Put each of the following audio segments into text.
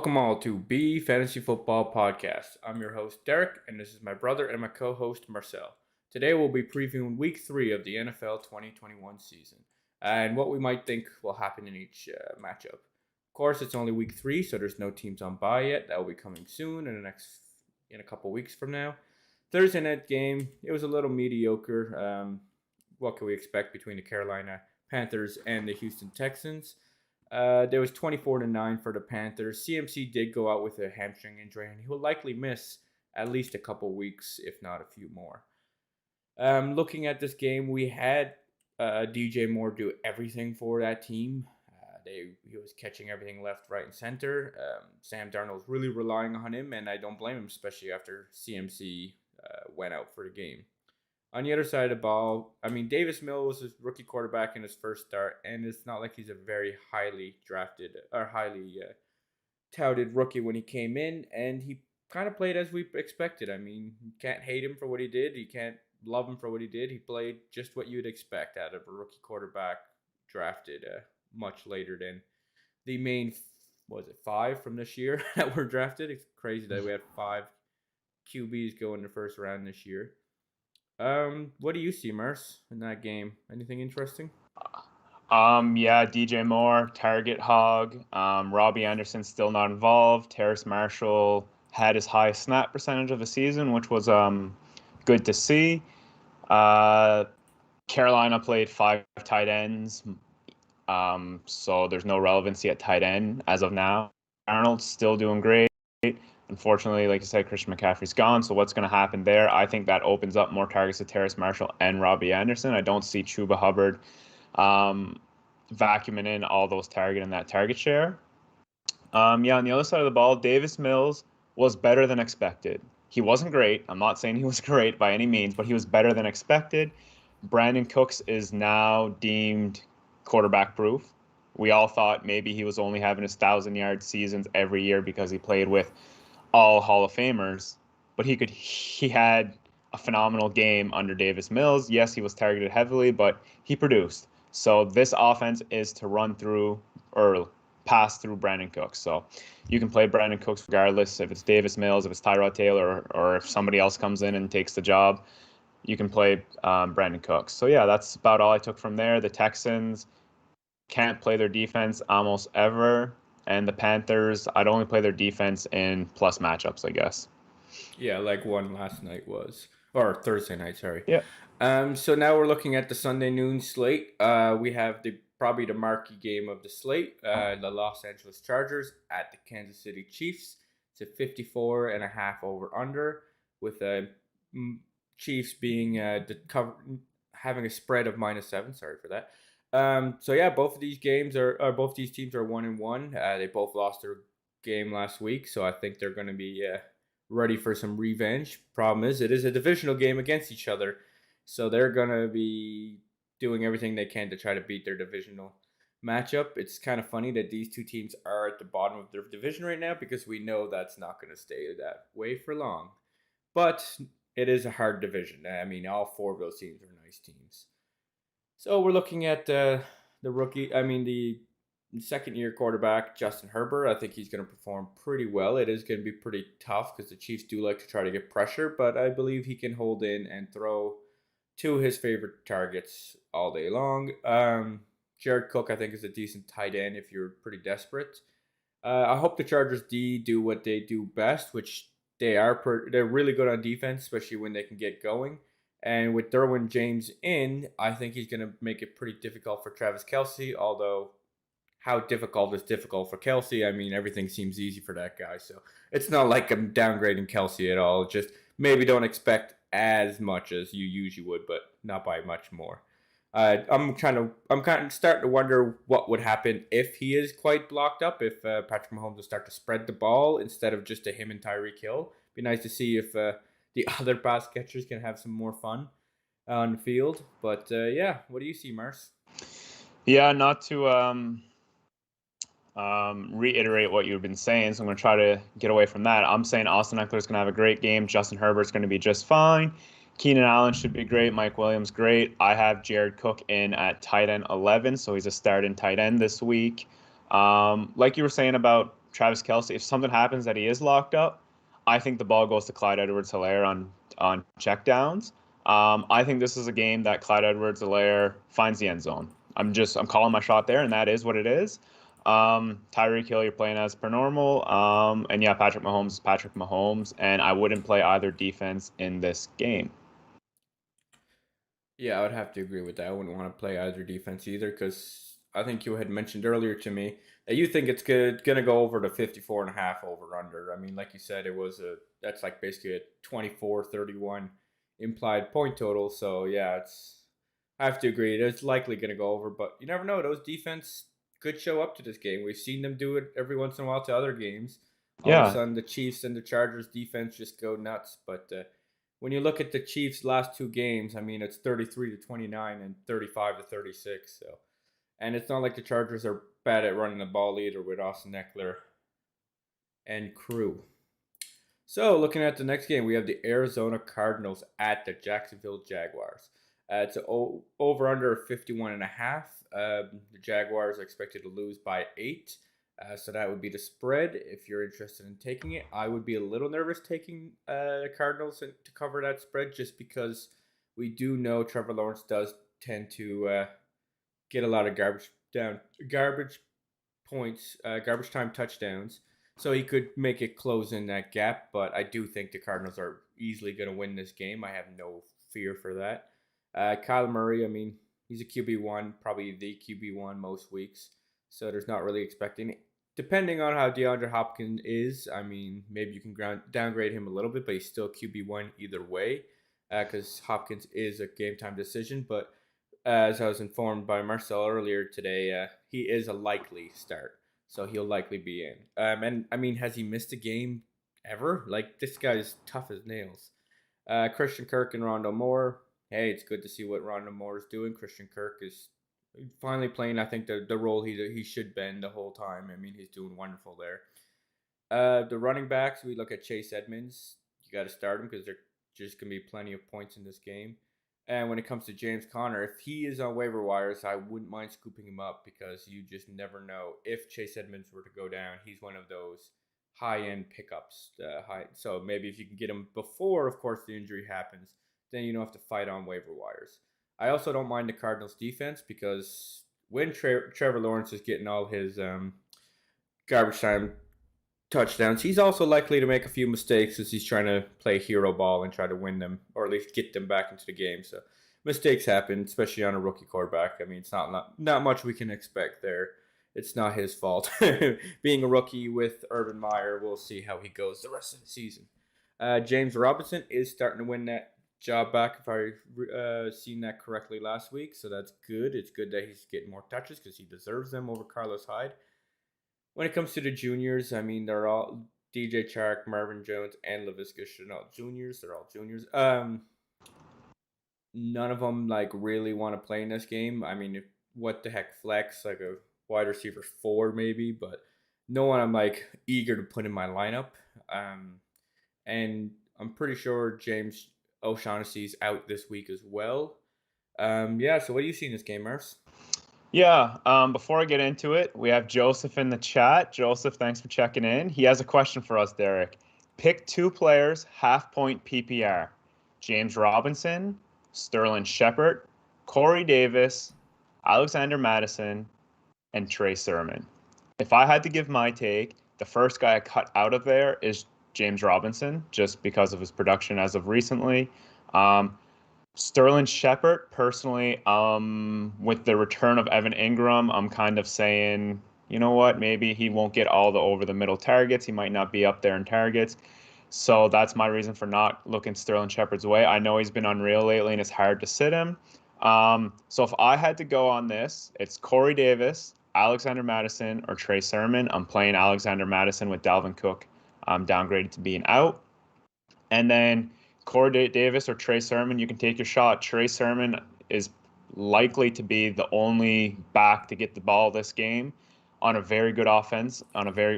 Welcome all to BFantasyFootball Podcast. I'm your host, Derek, and this is my brother and my co-host, Marcel. Today we'll be previewing Week 3 of the NFL 2021 season and what we might think will happen in each matchup. Of course, it's only Week 3, so there's no teams on bye yet. That will be coming soon in a couple weeks from now. Thursday night game, it was a little mediocre. What can we expect between the Carolina Panthers and the Houston Texans? There was 24-9 for the Panthers. CMC did go out with a hamstring injury, and he will likely miss at least a couple weeks, if not a few more. Looking at this game, we had DJ Moore do everything for that team. He was catching everything left, right, and center. Sam Darnold's really relying on him, and I don't blame him, especially after CMC went out for the game. On the other side of the ball, Davis Mills was his rookie quarterback in his first start, and it's not like he's a very highly drafted or highly touted rookie when he came in, and he kind of played as we expected. You can't hate him for what he did. You can't love him for what he did. He played just what you'd expect out of a rookie quarterback drafted much later than the main, 5 from this year that were drafted. It's crazy that we had 5 QBs go in the first round this year. What do you see, Merce, in that game? Anything interesting? DJ Moore, target hog. Robbie Anderson still not involved. Terrace Marshall had his highest snap percentage of the season, which was good to see. Carolina played 5 tight ends, so there's no relevancy at tight end as of now. Arnold's still doing great. Unfortunately, like I said, Christian McCaffrey's gone, so what's going to happen there? I think that opens up more targets to Terrace Marshall and Robbie Anderson. I don't see Chuba Hubbard vacuuming in all those target and that target share. On the other side of the ball, Davis Mills was better than expected. He wasn't great. I'm not saying he was great by any means, but he was better than expected. Brandon Cooks is now deemed quarterback proof. We all thought maybe he was only having his 1,000-yard seasons every year because he played with all Hall of Famers, but he had a phenomenal game under Davis Mills. Yes, he was targeted heavily, but he produced. So this offense is to run through or pass through Brandon Cooks. So you can play Brandon Cooks regardless if it's Davis Mills, if it's Tyrod Taylor, or if somebody else comes in and takes the job, you can play Brandon Cooks. So yeah, that's about all I took from there. The Texans can't play their defense almost ever. And the Panthers, I'd only play their defense in plus matchups, I guess. Yeah, like one last night was. Or Thursday night, sorry. Yeah. So now we're looking at the Sunday noon slate. We have probably the marquee game of the slate. The Los Angeles Chargers at the Kansas City Chiefs. It's a 54.5 over-under, with the Chiefs being having a spread of -7. Sorry for that. Both of these teams are 1-1. They both lost their game last week, so I think they're going to be ready for some revenge. Problem is, it is a divisional game against each other, so they're going to be doing everything they can to try to beat their divisional matchup. It's kind of funny that these two teams are at the bottom of their division right now, because we know that's not going to stay that way for long. But it is a hard division. All 4 of those teams are nice teams. So we're looking at the second-year quarterback, Justin Herbert. I think he's going to perform pretty well. It is going to be pretty tough because the Chiefs do like to try to get pressure, but I believe he can hold in and throw to his favorite targets all day long. Jared Cook, I think, is a decent tight end if you're pretty desperate. I hope the Chargers D do what they do best, which they are. They're really good on defense, especially when they can get going. And with Derwin James in, I think he's going to make it pretty difficult for Travis Kelce, although how difficult is difficult for Kelce? Everything seems easy for that guy. So it's not like I'm downgrading Kelce at all. Just maybe don't expect as much as you usually would, but not by much more. I'm kind of starting to wonder what would happen if he is quite blocked up, if Patrick Mahomes will start to spread the ball instead of just to him and Tyreek Hill. Be nice to see if the other pass catchers can have some more fun on the field. But what do you see, Merce? Yeah, not to reiterate what you've been saying, so I'm going to try to get away from that. I'm saying Austin Eckler's going to have a great game. Justin Herbert's going to be just fine. Keenan Allen should be great. Mike Williams, great. I have Jared Cook in at tight end 11, so he's a starting tight end this week. Like you were saying about Travis Kelce, if something happens that he is locked up, I think the ball goes to Clyde Edwards-Helaire on checkdowns. I think this is a game that Clyde Edwards-Helaire finds the end zone. I'm calling my shot there, and that is what it is. Tyreek Hill, you're playing as per normal. And yeah, Patrick Mahomes is Patrick Mahomes, and I wouldn't play either defense in this game. Yeah, I would have to agree with that. I wouldn't want to play either defense either because I think you had mentioned earlier to me that you think it's going to go over to 54.5 over under. I mean, like you said, that's like basically a 24-31 implied point total. So yeah, I have to agree. It's likely going to go over, but you never know. Those defense could show up to this game. We've seen them do it every once in a while to other games. All of a Yeah, sudden, the Chiefs and the Chargers defense just go nuts. But when you look at the Chiefs' last two games, I mean, it's 33-29 and 35-36. So, and it's not like the Chargers are bad at running the ball either with Austin Eckler and crew. So, looking at the next game, we have the Arizona Cardinals at the Jacksonville Jaguars. It's over under 51.5. The Jaguars are expected to lose by 8. So that would be the spread. If you're interested in taking it, I would be a little nervous taking the Cardinals to cover that spread just because we do know Trevor Lawrence does tend to get a lot of garbage points, garbage time touchdowns. So he could make it close in that gap, but I do think the Cardinals are easily going to win this game. I have no fear for that. Kyler Murray, I mean, he's a QB1, probably the QB1 most weeks. So there's not really expecting it. Depending on how DeAndre Hopkins is, I mean, maybe you can downgrade him a little bit, but he's still QB1 either way because Hopkins is a game time decision. But as I was informed by Marcel earlier today, he is a likely start. So he'll likely be in. And I mean, has he missed a game ever? Like, this guy's tough as nails. Christian Kirk and Rondo Moore. Hey, it's good to see what Rondo Moore is doing. Christian Kirk is finally playing, I think, the role he should been the whole time. I mean, he's doing wonderful there. The running backs, we look at Chase Edmonds. You got to start him because there's just going to be plenty of points in this game. And when it comes to James Conner, if he is on waiver wires, I wouldn't mind scooping him up because you just never know. If Chase Edmonds were to go down, he's one of those high-end pickups. So maybe if you can get him before, of course, the injury happens, then you don't have to fight on waiver wires. I also don't mind the Cardinals' defense because when Trevor Lawrence is getting all his garbage time touchdowns, he's also likely to make a few mistakes as he's trying to play hero ball and try to win them or at least get them back into the game. So mistakes happen, especially on a rookie quarterback. I mean, it's not much we can expect there. It's not his fault. Being a rookie with Urban Meyer, we'll see how he goes the rest of the season. James Robinson is starting to win that job back, if I seen that correctly last week. So that's good. It's good that he's getting more touches because he deserves them over Carlos Hyde. When it comes to the juniors, I mean, they're all DJ Chark, Marvin Jones, and Laviska Shenault juniors. They're all juniors. None of them like really want to play in this game. I mean, what the heck, flex like a wide receiver 4 maybe, but no one I'm like eager to put in my lineup. And I'm pretty sure James O'Shaughnessy's out this week as well. Yeah. So what do you see in this game, Murs? Yeah, before I get into it, we have Joseph in the chat. Joseph, thanks for checking in. He has a question for us, Derek. Pick 2 players, half-point PPR. James Robinson, Sterling Shepard, Corey Davis, Alexander Madison, and Trey Sermon. If I had to give my take, the first guy I cut out of there is James Robinson, just because of his production as of recently. Sterling Shepard, personally, with the return of Evan Ingram, I'm kind of saying, you know what, maybe he won't get all the over the middle targets. He might not be up there in targets. So that's my reason for not looking Sterling Shepard's way. I know he's been unreal lately and it's hard to sit him. So if I had to go on this, it's Corey Davis, Alexander Madison, or Trey Sermon. I'm playing Alexander Madison with Dalvin Cook downgraded to being out. And then Corey Davis or Trey Sermon, you can take your shot. Trey Sermon is likely to be the only back to get the ball this game on a very good offense,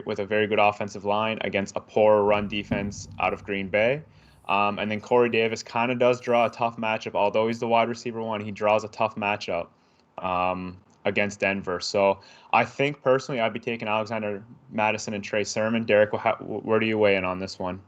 with a very good offensive line against a poor run defense out of Green Bay. And then Corey Davis kind of does draw a tough matchup, although he's the wide receiver 1. He draws a tough matchup against Denver. So I think personally I'd be taking Alexander Madison and Trey Sermon. Derek, where do you weigh in on this one?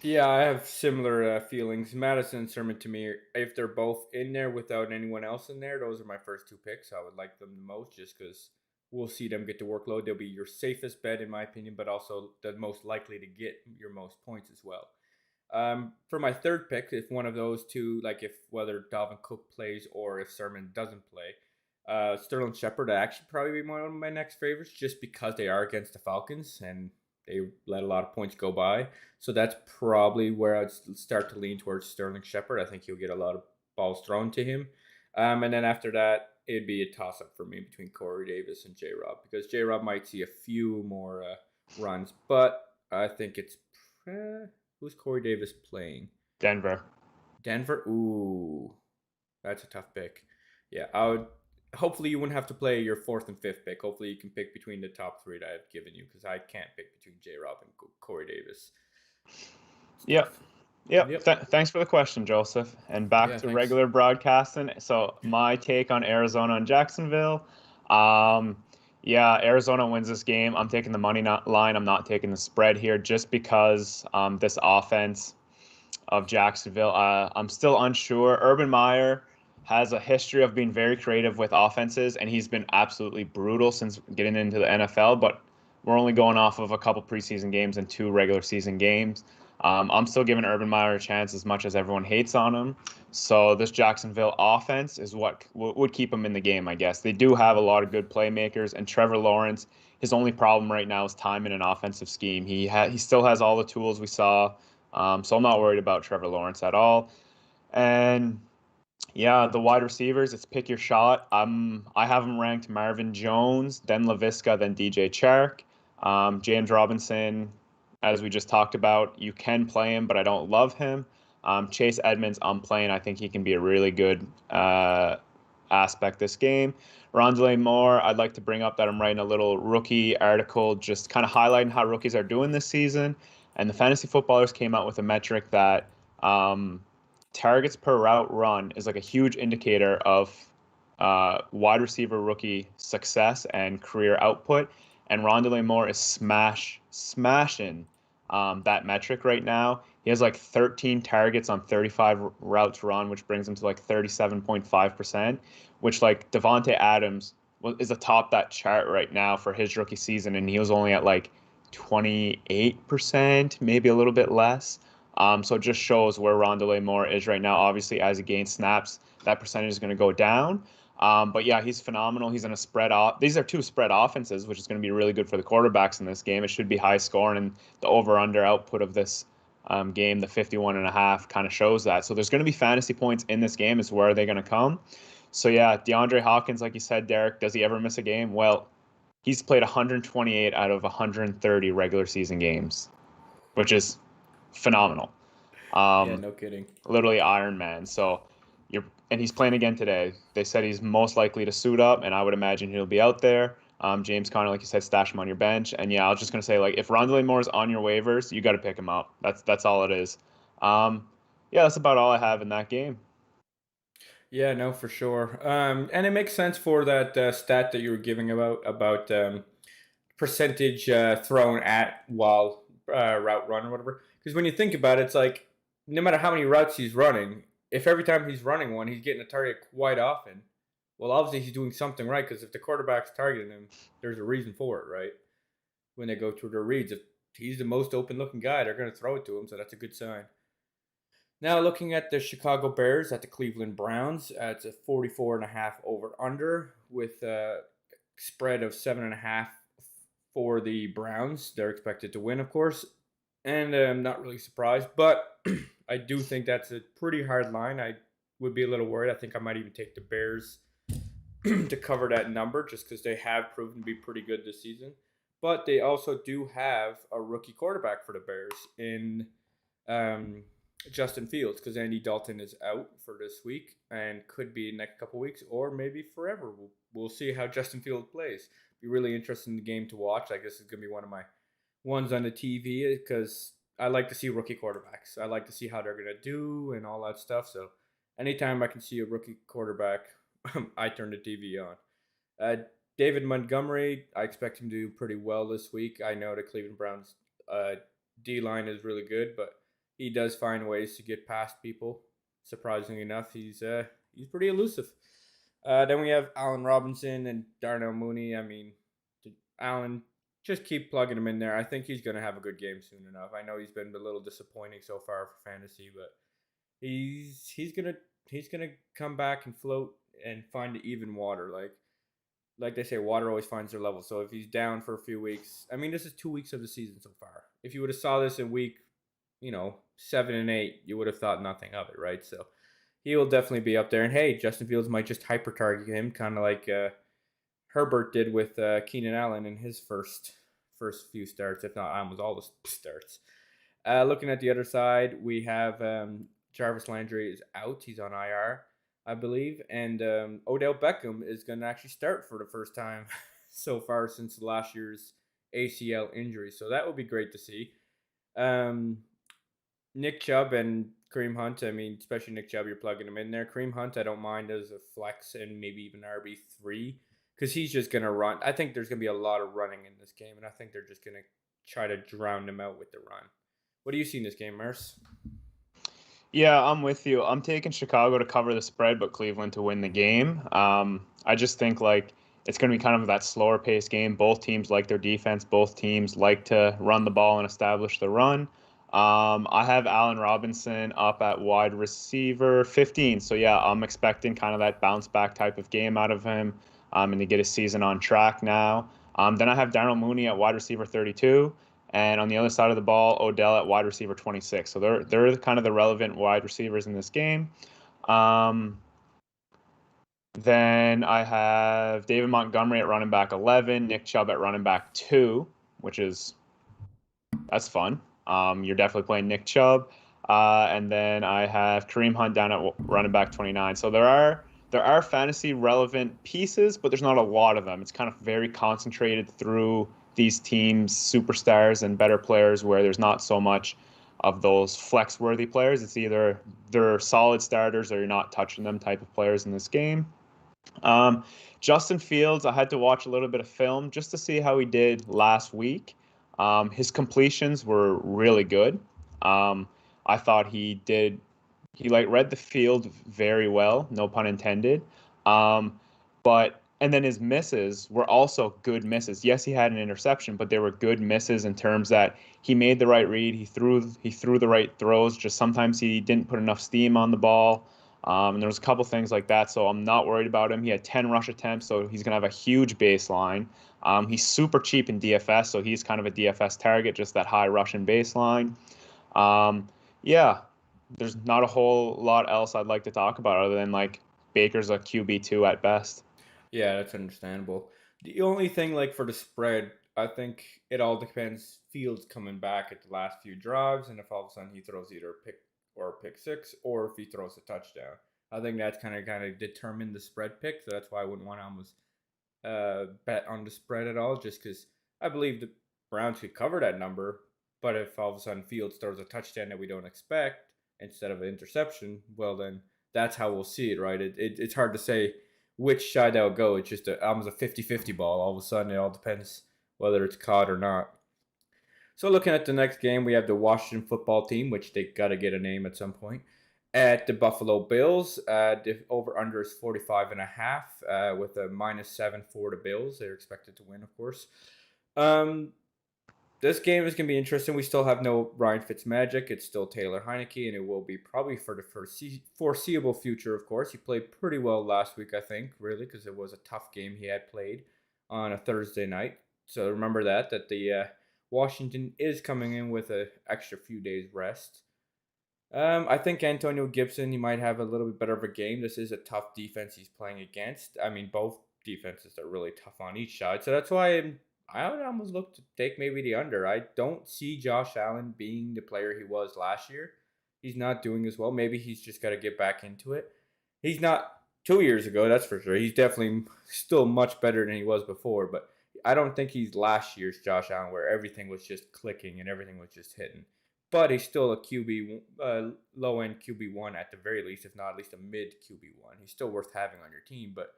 Yeah, I have similar feelings. Madison and Sermon to me, if they're both in there without anyone else in there, those are my first two picks. I would like them the most just because we'll see them get the workload. They'll be your safest bet, in my opinion, but also the most likely to get your most points as well. For my third pick, if one of those two, like if whether Dalvin Cook plays or if Sermon doesn't play, Sterling Shepard actually probably be one of my next favorites just because they are against the Falcons and they let a lot of points go by. So that's probably where I'd start to lean towards Sterling Shepard. I think he'll get a lot of balls thrown to him. And then after that, it'd be a toss up for me between Corey Davis and J Rob because J Rob might see a few more runs, but I think it's. Who's Corey Davis playing? Denver. Denver? Ooh, that's a tough pick. Yeah, I would. Hopefully, you wouldn't have to play your fourth and fifth pick. Hopefully, you can pick between the top three that I've given you because I can't pick between J. Rob and Corey Davis. It's Yep. tough. Yep. Yep. Thanks for the question, Joseph. And back Yeah. to Thanks. regular broadcasting. So my take on Arizona and Jacksonville. Um, yeah, Arizona wins this game. I'm taking the line. I'm not taking the spread here just because this offense of Jacksonville. I'm still unsure. Urban Meyer has a history of being very creative with offenses, and he's been absolutely brutal since getting into the NFL. But we're only going off of a couple preseason games and two regular season games. I'm still giving Urban Meyer a chance as much as everyone hates on him. So this Jacksonville offense is what would keep him in the game, I guess. They do have a lot of good playmakers, and Trevor Lawrence, his only problem right now is time in an offensive scheme. He still has all the tools we saw, so I'm not worried about Trevor Lawrence at all. And yeah, the wide receivers, it's pick your shot. I have them ranked Marvin Jones, then LaVisca, then DJ Chark. James Robinson, as we just talked about, you can play him, but I don't love him. Chase Edmonds, I'm playing. I think he can be a really good aspect this game. Rondale Moore, I'd like to bring up that I'm writing a little rookie article just kind of highlighting how rookies are doing this season. And the fantasy footballers came out with a metric that targets per route run is like a huge indicator of wide receiver rookie success and career output. And Rondale Moore is smashing that metric right now. He has like 13 targets on 35 routes run, which brings him to like 37.5%, which like Devontae Adams is atop that chart right now for his rookie season, and he was only at like 28%, maybe a little bit less. So it just shows where Rondale Moore is right now. Obviously, as he gains snaps, that percentage is going to go down. But yeah, he's phenomenal. He's in a spread off. These are two spread offenses, which is going to be really good for the quarterbacks in this game. It should be high scoring, and the over/under output of this game, the 51.5, kind of shows that. So there's going to be fantasy points in this game. Is where are they going to come? So yeah, DeAndre Hopkins, like you said, Derek, does he ever miss a game? Well, he's played 128 out of 130 regular season games, which is phenomenal. Yeah. Um, No kidding. Literally Iron Man. So he's playing again today. They said he's most likely to suit up, and I would imagine he'll be out there. James Conner, like you said, stash him on your bench. And yeah, I was just gonna say, like, if Rondale Moore is on your waivers, you got to pick him up. That's all it is. Um, yeah, that's about all I have in that game. Yeah. No, for sure. And it makes sense for that stat that you were giving about percentage thrown at while route run or whatever. Because when you think about it, it's like no matter how many routes he's running, if every time he's running one, he's getting a target quite often, well, obviously he's doing something right. Because if the quarterback's targeting him, there's a reason for it, right? When they go through their reads, if he's the most open-looking guy, they're going to throw it to him, so that's a good sign. Now looking at the Chicago Bears at the Cleveland Browns, it's a 44.5 over under with a spread of 7.5 for the Browns. They're expected to win, of course, and I'm not really surprised, but I do think that's a pretty hard line. I would be a little worried. I think I might even take the Bears to cover that number just because they have proven to be pretty good this season. But they also do have a rookie quarterback for the Bears in um, Justin Fields because Andy Dalton is out for this week and could be next couple weeks or maybe forever. We'll see how Justin Fields plays. Be really interesting game to watch. I guess it's gonna be one of my ones on the TV because I like to see rookie quarterbacks. I like to see how they're gonna do and all that stuff. So anytime I can see a rookie quarterback, I turn the TV on. Uh, David Montgomery, I expect him to do pretty well this week. I know the Cleveland Browns uh, D line is really good, but he does find ways to get past people. Surprisingly enough, he's pretty elusive. Then we have Allen Robinson and Darnell Mooney. I mean, Allen, just keep plugging him in there. I think he's going to have a good game soon enough. I know he's been a little disappointing so far for fantasy, but he's gonna come back and float and find the even water. Like they say, water always finds their level. So if he's down for a few weeks, I mean, this is 2 weeks of the season so far. If you would have saw this in week, 7 and 8, you would have thought nothing of it, right? So he will definitely be up there. And hey, Justin Fields might just hyper target him, kind of like Herbert did with Keenan Allen in his first few starts, if not almost all the starts. Looking at the other side, we have Jarvis Landry is out. He's on IR, I believe. And Odell Beckham is going to actually start for the first time so far since last year's ACL injury. So that would be great to see. Um, Nick Chubb and Kareem Hunt, I mean, especially Nick Chubb, you're plugging him in there. Kareem Hunt, I don't mind as a flex and maybe even RB3 because he's just going to run. I think there's going to be a lot of running in this game, and I think they're just going to try to drown him out with the run. What do you see in this game, Merce? Yeah, I'm with you. I'm taking Chicago to cover the spread, but Cleveland to win the game. I just think like it's going to be kind of that slower paced game. Both teams like their defense. Both teams like to run the ball and establish the run. I have Allen Robinson up at wide receiver 15. So yeah, I'm expecting kind of that bounce back type of game out of him, and to get his season on track now. Then I have Darnell Mooney at wide receiver 32. And on the other side of the ball, Odell at wide receiver 26. So they're kind of the relevant wide receivers in this game. Um, then I have David Montgomery at running back 11, Nick Chubb at running back 2, which is that's fun. You're definitely playing Nick Chubb. And then I have Kareem Hunt down at running back 29. So there are fantasy relevant pieces, but there's not a lot of them. It's kind of very concentrated through these teams, superstars and better players, where there's not so much of those flex worthy players. It's either they're solid starters or you're not touching them type of players in this game. Um, Justin Fields, I had to watch a little bit of film just to see how he did last week. His completions were really good. Um, I thought he like read the field very well, no pun intended. But and then his misses were also good misses. Yes, he had an interception, but they were good misses in terms that he made the right read, he threw the right throws. Just sometimes he didn't put enough steam on the ball. And there was a couple things like that, so I'm not worried about him. He had 10 rush attempts, so he's gonna have a huge baseline. He's super cheap in DFS, so he's kind of a DFS target, just that high rushing baseline. Yeah, there's not a whole lot else I'd like to talk about other than like Baker's a QB2 at best. Yeah, that's understandable. The only thing, like for the spread, I think it all depends. Fields coming back at the last few drives, and if all of a sudden he throws either a pick six, or if he throws a touchdown, I think that's kind of determine the spread pick. So that's why I wouldn't want to almost bet on the spread at all, just because I believe the Browns could cover that number. But if all of a sudden Fields throws a touchdown that we don't expect instead of an interception, well then that's how we'll see it, right? It's hard to say which side that will go. It's just almost a 50-50 ball. All of a sudden, it all depends whether it's caught or not. So looking at the next game, we have the Washington football team, which they got to get a name at some point, at the Buffalo Bills. The over-under is 45.5 with a -7 for the Bills. They're expected to win, of course. Um, this game is going to be interesting. We still have no Ryan Fitzmagic. It's still Taylor Heineke, and it will be probably for the foreseeable future, of course. He played pretty well last week, I think, really, because it was a tough game he had played on a Thursday night. So remember that the Washington is coming in with an extra few days rest. I think Antonio Gibson, he might have a little bit better of a game. This is a tough defense he's playing against. I mean, both defenses are really tough on each side. So that's why I would almost look to take maybe the under. I don't see Josh Allen being the player he was last year. He's not doing as well. Maybe he's just got to get back into it. He's not 2 years ago, that's for sure. He's definitely still much better than he was before, but I don't think he's last year's Josh Allen where everything was just clicking and everything was just hitting. But he's still a QB, low end QB1 at the very least, if not at least a mid QB1. He's still worth having on your team, but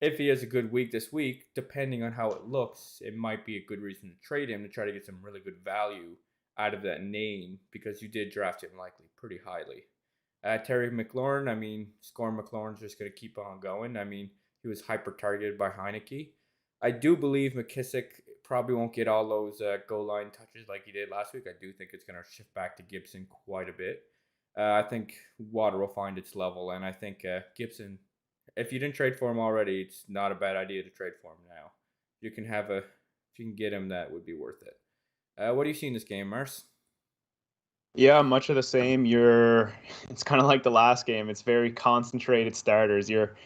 if he has a good week this week, depending on how it looks, it might be a good reason to trade him to try to get some really good value out of that name because you did draft him likely pretty highly. Terry McLaurin, I mean, Score McLaurin's just going to keep on going. I mean, he was hyper targeted by Heineke. I do believe McKissick probably won't get all those goal line touches like he did last week. I do think it's going to shift back to Gibson quite a bit. I think Water will find its level, and I think Gibson, if you didn't trade for him already, it's not a bad idea to trade for him now. You can have a, if you can get him, that would be worth it. What do you see in this game, Mars? Yeah, much of the same. It's kind of like the last game. It's very concentrated starters. You're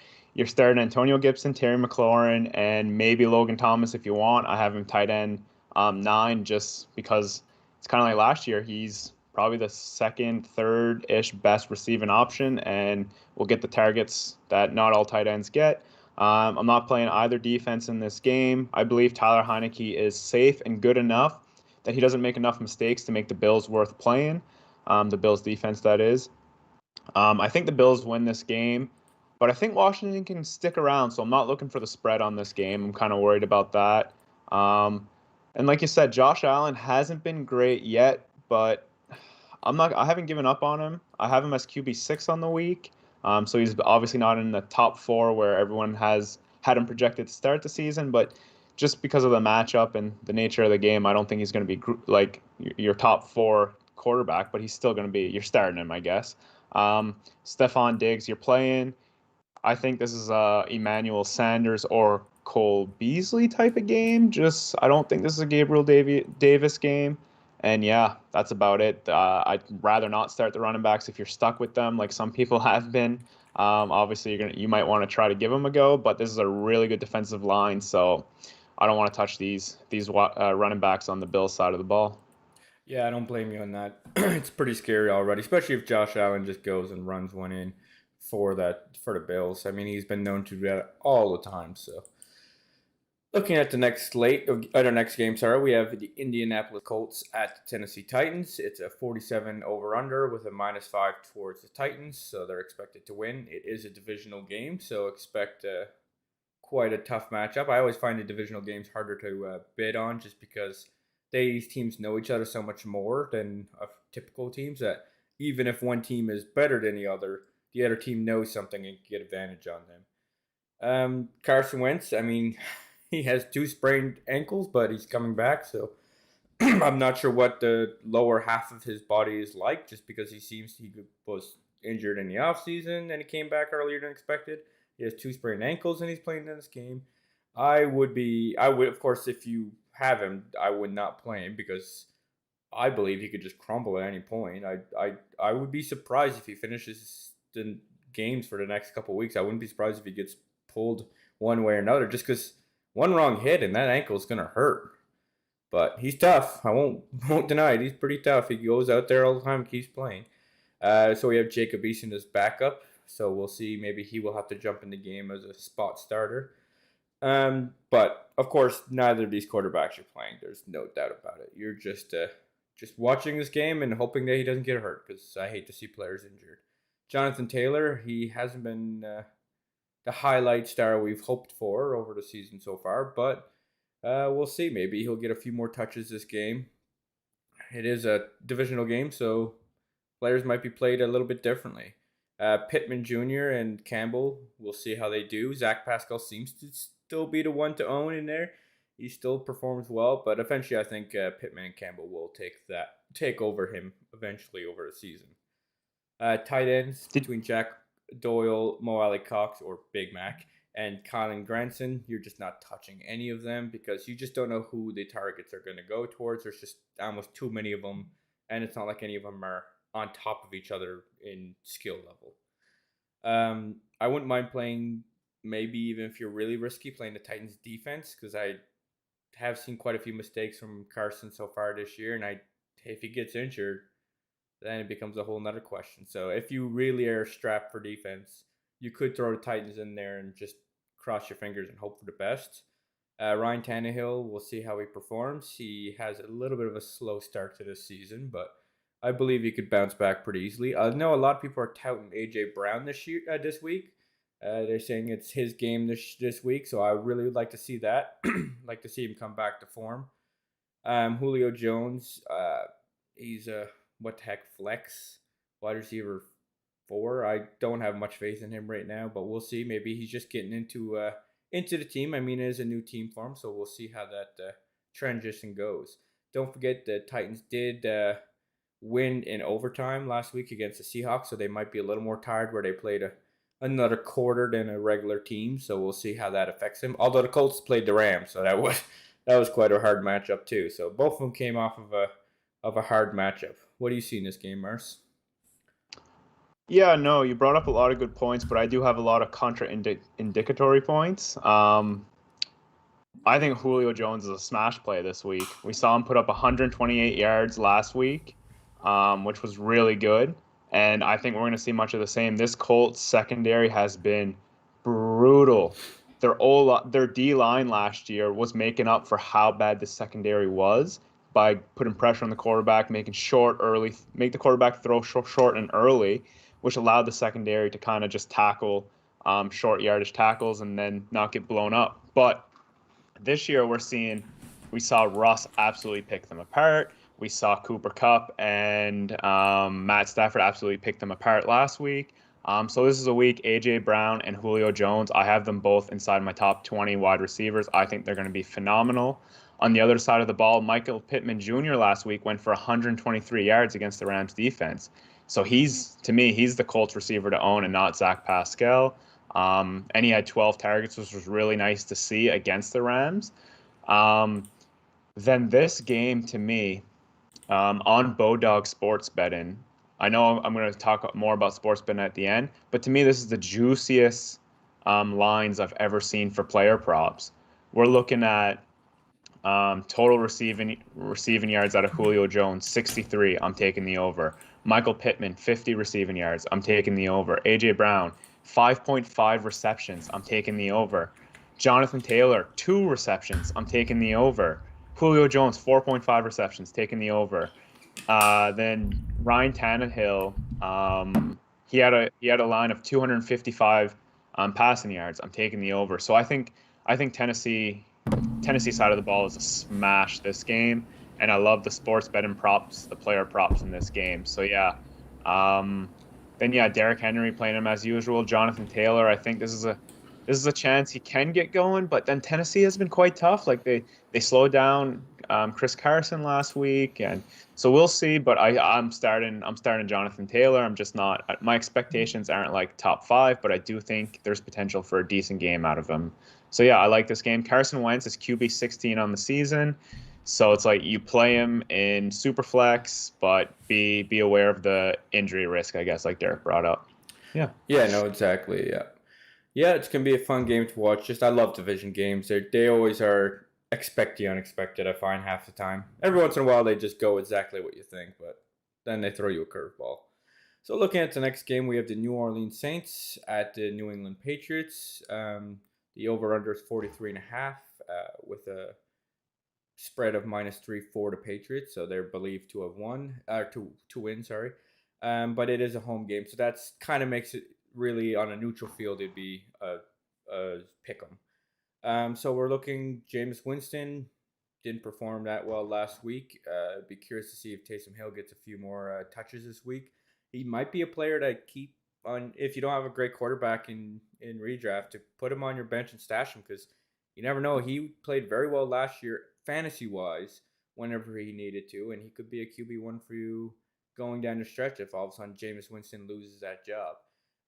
starting Antonio Gibson, Terry McLaurin, and maybe Logan Thomas if you want. I have him tight end 9 just because it's kind of like last year. He's probably the second, third-ish best receiving option and will get the targets that not all tight ends get. I'm not playing either defense in this game. I believe Tyler Heineke is safe and good enough that he doesn't make enough mistakes to make the Bills worth playing. The Bills defense, that is. I think the Bills win this game, but I think Washington can stick around. So I'm not looking for the spread on this game. I'm kind of worried about that. And like you said, Josh Allen hasn't been great yet, but I haven't given up on him. I have him as QB6 on the week. So he's obviously not in the top 4 where everyone has had him projected to start the season, but just because of the matchup and the nature of the game, I don't think he's going to be like your top 4 quarterback, but he's still going to be, you're starting him, I guess. Stephon Diggs, you're playing. I think this is a Emmanuel Sanders or Cole Beasley type of game. Just I don't think this is a Gabriel Davis game. And yeah, that's about it. I'd rather not start the running backs if you're stuck with them, like some people have been. Obviously, you might want to try to give them a go, but this is a really good defensive line, so I don't want to touch these running backs on the Bills side of the ball. Yeah, I don't blame you on that. It's pretty scary already, especially if Josh Allen just goes and runs one in for the Bills. I mean, he's been known to do that all the time. So, looking at the next slate of our next game, sorry, we have the Indianapolis Colts at the Tennessee Titans. It's a 47 over under with a -5 towards the Titans, so they're expected to win. It is a divisional game, so expect quite a tough matchup. I always find the divisional games harder to bid on just because these teams know each other so much more than typical teams that even if one team is better than the other team knows something and can get advantage on them. Carson Wentz, I mean, he has 2 sprained ankles, but he's coming back, so I'm not sure what the lower half of his body is like just because he was injured in the offseason and he came back earlier than expected. He has 2 sprained ankles and he's playing in this game. I would, of course, if you have him, I would not play him because I believe he could just crumble at any point. I would be surprised if he finishes the games for the next couple of weeks. I wouldn't be surprised if he gets pulled one way or another just because one wrong hit and that ankle is going to hurt. But he's tough. I won't deny it. He's pretty tough. He goes out there all the time and keeps playing. So we have Jacob Eason as backup. So we'll see. Maybe he will have to jump in the game as a spot starter. But of course, neither of these quarterbacks are playing. There's no doubt about it. You're just watching this game and hoping that he doesn't get hurt because I hate to see players injured. Jonathan Taylor, he hasn't been the highlight star we've hoped for over the season so far, but we'll see. Maybe he'll get a few more touches this game. It is a divisional game, so players might be played a little bit differently. Pittman Jr. and Campbell, we'll see how they do. Zach Pascal seems to still be the one to own in there. He still performs well, but eventually I think Pittman and Campbell will take over him eventually over the season. Tight ends between Jack Doyle, Mo Alley Cox, or Big Mac, and Colin Granson. You're just not touching any of them because you just don't know who the targets are going to go towards. There's just almost too many of them, and it's not like any of them are on top of each other in skill level. I wouldn't mind playing, maybe even if you're really risky, playing the Titans defense because I have seen quite a few mistakes from Carson so far this year, and if he gets injured, then it becomes a whole nother question. So if you really are strapped for defense, you could throw the Titans in there and just cross your fingers and hope for the best. Ryan Tannehill, we'll see how he performs. He has a little bit of a slow start to this season, but I believe he could bounce back pretty easily. I know a lot of people are touting AJ Brown this week. They're saying it's his game this week, so I really would like to see that. Like to see him come back to form. Julio Jones, he's a what the heck flex wide receiver 4. I don't have much faith in him right now, but we'll see. Maybe he's just getting into the team. I mean, it is a new team for him, so we'll see how that transition goes. Don't forget the Titans did win in overtime last week against the Seahawks, so they might be a little more tired where they played another quarter than a regular team. So we'll see how that affects them. Although the Colts played the Rams, so that was quite a hard matchup too. So both of them came off of a hard matchup. What do you see in this game, Mars? Yeah, no, you brought up a lot of good points, but I do have a lot of indicatory points. I think Julio Jones is a smash play this week. We saw him put up 128 yards last week, which was really good. And I think we're going to see much of the same. This Colts secondary has been brutal. Their D line last year was making up for how bad the secondary was by putting pressure on the quarterback, make the quarterback throw short and early, which allowed the secondary to kind of just tackle short yardage tackles and then not get blown up. But this year we saw Russ absolutely pick them apart. We saw Cooper Kupp and Matt Stafford absolutely pick them apart last week. So this is a week AJ Brown and Julio Jones. I have them both inside my top 20 wide receivers. I think they're going to be phenomenal. On the other side of the ball, Michael Pittman Jr. last week went for 123 yards against the Rams defense. So to me, he's the Colts receiver to own and not Zach Pascal. And he had 12 targets, which was really nice to see against the Rams. Then this game to me, on Bodog Sports Betting, I know I'm going to talk more about sports betting at the end, but to me, this is the juiciest lines I've ever seen for player props. We're looking at total receiving yards out of Julio Jones, 63. I'm taking the over. Michael Pittman, 50 receiving yards. I'm taking the over. AJ Brown, 5.5 receptions. I'm taking the over. Jonathan Taylor, 2 receptions. I'm taking the over. Julio Jones, 4.5 receptions, taking the over. Then Ryan Tannehill, he had a line of 255 passing yards. I'm taking the over. So I think Tennessee side of the ball is a smash this game, and I love the sports betting props, the player props in this game. So yeah, then yeah, Derrick Henry playing him as usual. Jonathan Taylor, I think this is a chance he can get going, but then Tennessee has been quite tough. Like they slowed down Chris Carson last week, and so we'll see. But I'm starting Jonathan Taylor. I'm just not. My expectations aren't like top 5, but I do think there's potential for a decent game out of him. So yeah, I like this game. Carson Wentz is QB 16 on the season, so it's like you play him in Superflex, but be aware of the injury risk, I guess, like Derek brought up. Yeah. Yeah, no, exactly. Yeah. Yeah, it's gonna be a fun game to watch. Just I love division games. They always are expect the unexpected. I find half the time. Every once in a while they just go exactly what you think, but then they throw you a curveball. So looking at the next game, we have the New Orleans Saints at the New England Patriots. The over under is 43.5 with a spread of -3 for the Patriots. So they're believed to have won, to win. Sorry, but it is a home game, so that's kind of makes it really on a neutral field. It'd be a pick 'em. So we're looking. Jameis Winston didn't perform that well last week. Be curious to see if Taysom Hill gets a few more touches this week. He might be a player to keep on if you don't have a great quarterback in redraft, to put him on your bench and stash him, because you never know. He played very well last year fantasy wise whenever he needed to, and he could be a QB1 for you going down the stretch if all of a sudden Jameis Winston loses that job.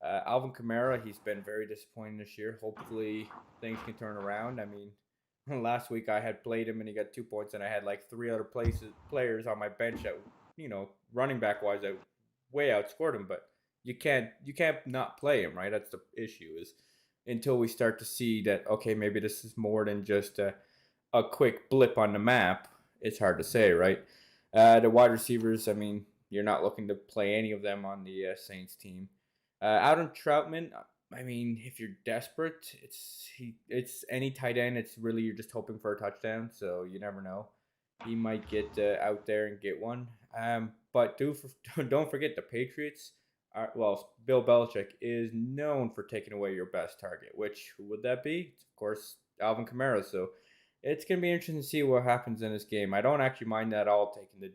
Alvin Kamara, he's been very disappointing this year. Hopefully things can turn around. I mean, last week I had played him and he got 2 points, and I had like 3 other players on my bench that, running back wise, that way outscored him. But you can't not play him, right? That's the issue, is until we start to see that, okay, maybe this is more than just a quick blip on the map. It's hard to say, right? The wide receivers, I mean, you're not looking to play any of them on the Saints team. Adam Troutman, I mean, if you're desperate, it's any tight end. It's really, you're just hoping for a touchdown, so you never know. He might get out there and get one. But don't forget the Patriots Bill Belichick is known for taking away your best target. Which who would that be? Of course, Alvin Kamara. So it's gonna be interesting to see what happens in this game. I don't actually mind that at all taking the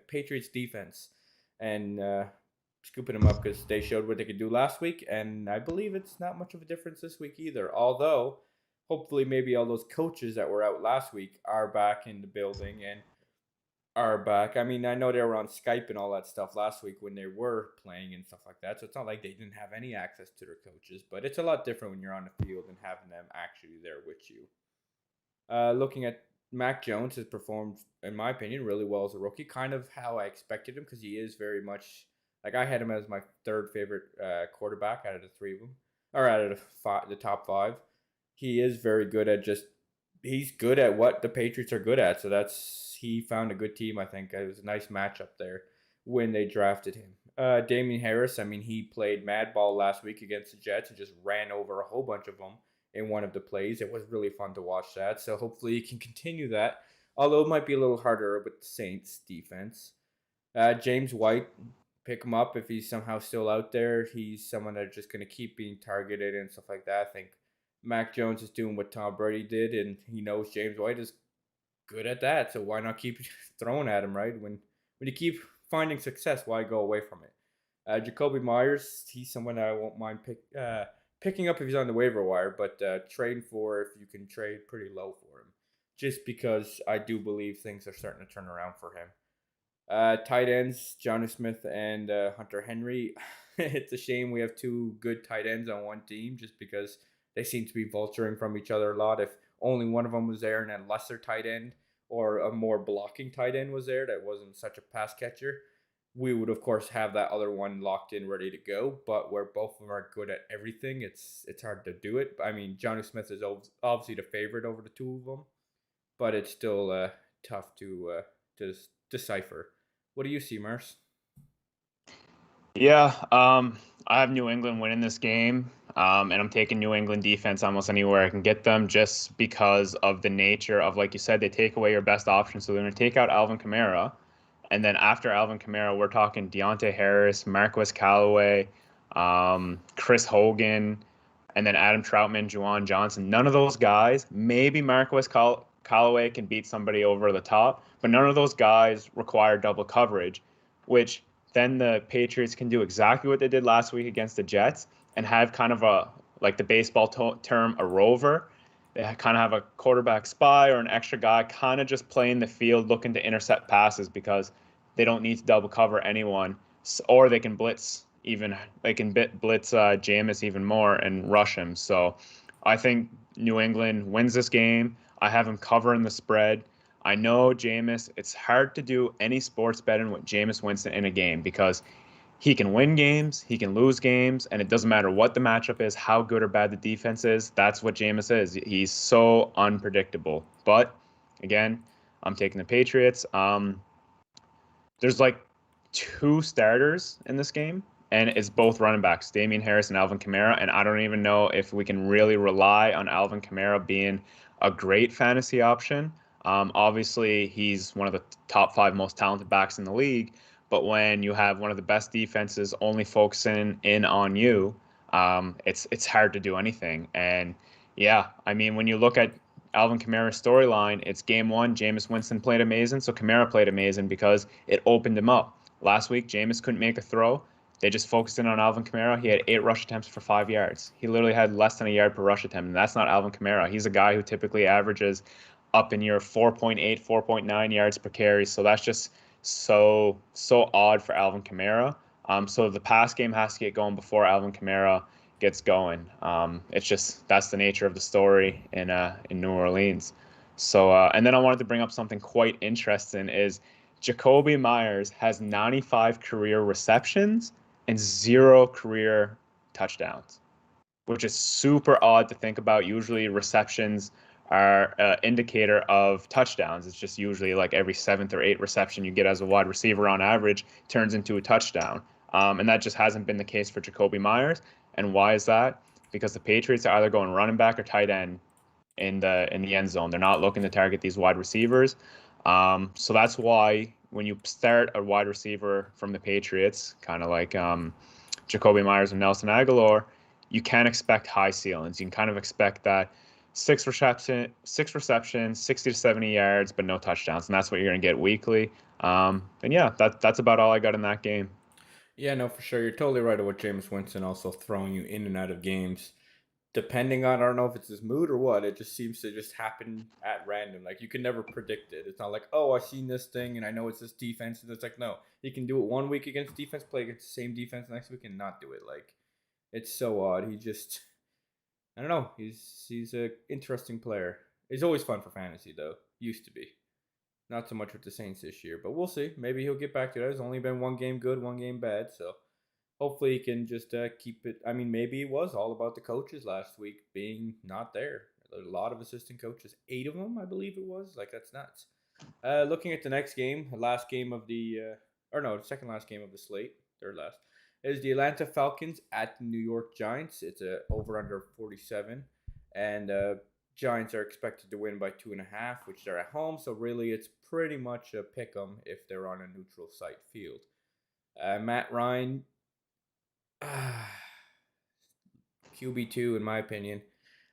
Patriots defense and scooping them up because they showed what they could do last week, and I believe it's not much of a difference this week either. Although, hopefully, maybe all those coaches that were out last week are back in the building and are back. I mean, I know they were on Skype and all that stuff last week when they were playing and stuff like that. So it's not like they didn't have any access to their coaches, but it's a lot different when you're on the field and having them actually there with you. Looking at Mac Jones has performed, in my opinion, really well as a rookie. Kind of how I expected him because he is very much like I had him as my third favorite quarterback out of the three of them, or out of the top five. He is very good at just he's good at what the Patriots are good at. So that's he found a good team. I think it was a nice matchup there when they drafted him. Damian Harris, I mean, he played mad ball last week against the Jets and just ran over a whole bunch of them in one of the plays. It was really fun to watch that. So hopefully he can continue that. Although it might be a little harder with the Saints defense. James White, pick him up if he's somehow still out there. He's someone that's just going to keep being targeted and stuff like that. I think Mac Jones is doing what Tom Brady did, and he knows James White is good at that. So why not keep throwing at him, right? When you keep finding success, why go away from it? Jacoby Myers, he's someone I won't mind picking up if he's on the waiver wire, but trade for if you can trade pretty low for him, just because I do believe things are starting to turn around for him. Tight ends, Johnny Smith and Hunter Henry. It's a shame we have two good tight ends on one team just because they seem to be vulturing from each other a lot. If only one of them was there and a lesser tight end or a more blocking tight end was there that wasn't such a pass catcher, we would of course have that other one locked in, ready to go. But where both of them are good at everything, it's hard to do it. I mean, Johnny Smith is obviously the favorite over the two of them, but it's still tough to decipher. What do you see, Mars? Yeah, I have New England winning this game, and I'm taking New England defense almost anywhere I can get them just because of the nature of, like you said, they take away your best option. So they're going to take out Alvin Kamara, and then after Alvin Kamara, we're talking Deontay Harris, Marquez Callaway, Chris Hogan, and then Adam Troutman, Juwan Johnson. None of those guys, maybe Marquez Callaway can beat somebody over the top, but none of those guys require double coverage, which then the Patriots can do exactly what they did last week against the Jets and have kind of a, like the baseball term, a rover. They kind of have a quarterback spy or an extra guy kind of just playing the field looking to intercept passes because they don't need to double cover anyone, or they can blitz even. They can blitz Jameis even more and rush him. So I think New England wins this game. I have him covering the spread. I know Jameis, it's hard to do any sports betting with Jameis Winston in a game because he can win games, he can lose games, and it doesn't matter what the matchup is, how good or bad the defense is. That's what Jameis is. He's so unpredictable. But again, I'm taking the Patriots. There's like two starters in this game, and it's both running backs, Damian Harris and Alvin Kamara. And I don't even know if we can really rely on Alvin Kamara being a great fantasy option. Obviously, he's one of the top five most talented backs in the league. But when you have one of the best defenses only focusing in on you, it's hard to do anything. And yeah, I mean, when you look at Alvin Kamara's storyline, it's game one, Jameis Winston played amazing, so Kamara played amazing because it opened him up. Last week, Jameis couldn't make a throw. They just focused in on Alvin Kamara. He had 8 rush attempts for 5 yards. He literally had less than a yard per rush attempt, and that's not Alvin Kamara. He's a guy who typically averages up in your 4.8, 4.9 yards per carry. So that's just so odd for Alvin Kamara. So the pass game has to get going before Alvin Kamara gets going. It's just that's the nature of the story in New Orleans. So and then I wanted to bring up something quite interesting is Jacoby Myers has 95 career receptions and 0 career touchdowns, which is super odd to think about. Usually receptions are an indicator of touchdowns. It's just usually like every 7th or 8th reception you get as a wide receiver on average turns into a touchdown. And that just hasn't been the case for Jacoby Myers. And why is that? Because the Patriots are either going running back or tight end in the end zone. They're not looking to target these wide receivers. So that's why when you start a wide receiver from the Patriots, kind of like Jacoby Myers and Nelson Aguilar, you can't expect high ceilings. You can kind of expect that six receptions, 60 to 70 yards, but no touchdowns, and that's what you're going to get weekly. And yeah, that's about all I got in that game. Yeah, no, for sure. You're totally right about Jameis Winston also throwing you in and out of games. Depending on, I don't know if it's his mood or what, it just seems to just happen at random. Like you can never predict it. It's not like, oh, I seen this thing and I know it's this defense. And it's like, no, he can do it one week against defense, play against the same defense next week and not do it. Like it's so odd. He just, I don't know. He's a interesting player. He's always fun for fantasy though. Used to be. Not so much with the Saints this year, but we'll see. Maybe he'll get back to that. It's only been one game good, one game bad. So hopefully he can just keep it. I mean, maybe it was all about the coaches last week being not there. A lot of assistant coaches, 8 of them, I believe it was. Like that's nuts. Looking at the next game, the last game of the, or no, the second last game of the slate, third last, is the Atlanta Falcons at the New York Giants. It's a over under 47, and Giants are expected to win by 2.5, which they're at home. So really, it's pretty much a pick 'em if they're on a neutral site field. Matt Ryan, QB2 in my opinion.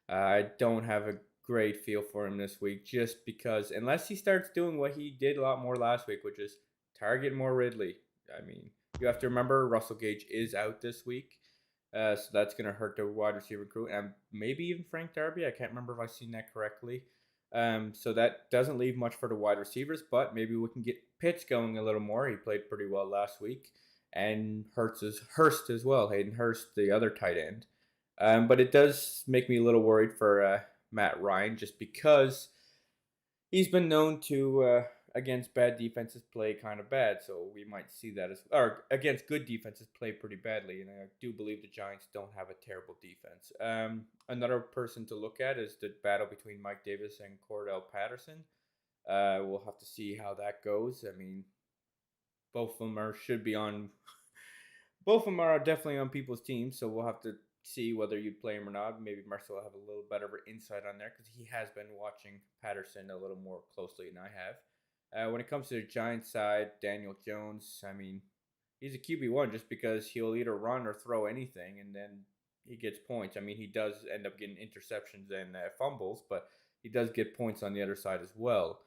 I don't have a great feel for him this week just because unless he starts doing what he did a lot more last week, which is target more Ridley. I mean, you have to remember Russell Gage is out this week. So that's going to hurt the wide receiver crew and maybe even Frank Darby. I can't remember if I've seen that correctly. So that doesn't leave much for the wide receivers, but maybe we can get Pitts going a little more. He played pretty well last week. And Hurst as well. Hayden Hurst, the other tight end. But it does make me a little worried for Matt Ryan just because he's been known to against bad defenses play kind of bad. So we might see that or against good defenses play pretty badly. And I do believe the Giants don't have a terrible defense. Another person to look at is the battle between Mike Davis and Cordell Patterson. We'll have to see how that goes. I mean, both of them should be on. Both of them are definitely on people's teams, so we'll have to see whether you'd play him or not. Maybe Marcel will have a little better insight on there because he has been watching Patterson a little more closely than I have. When it comes to the Giants side, Daniel Jones, I mean, he's a QB1 just because he'll either run or throw anything, and then he gets points. I mean, he does end up getting interceptions and fumbles, but he does get points on the other side as well.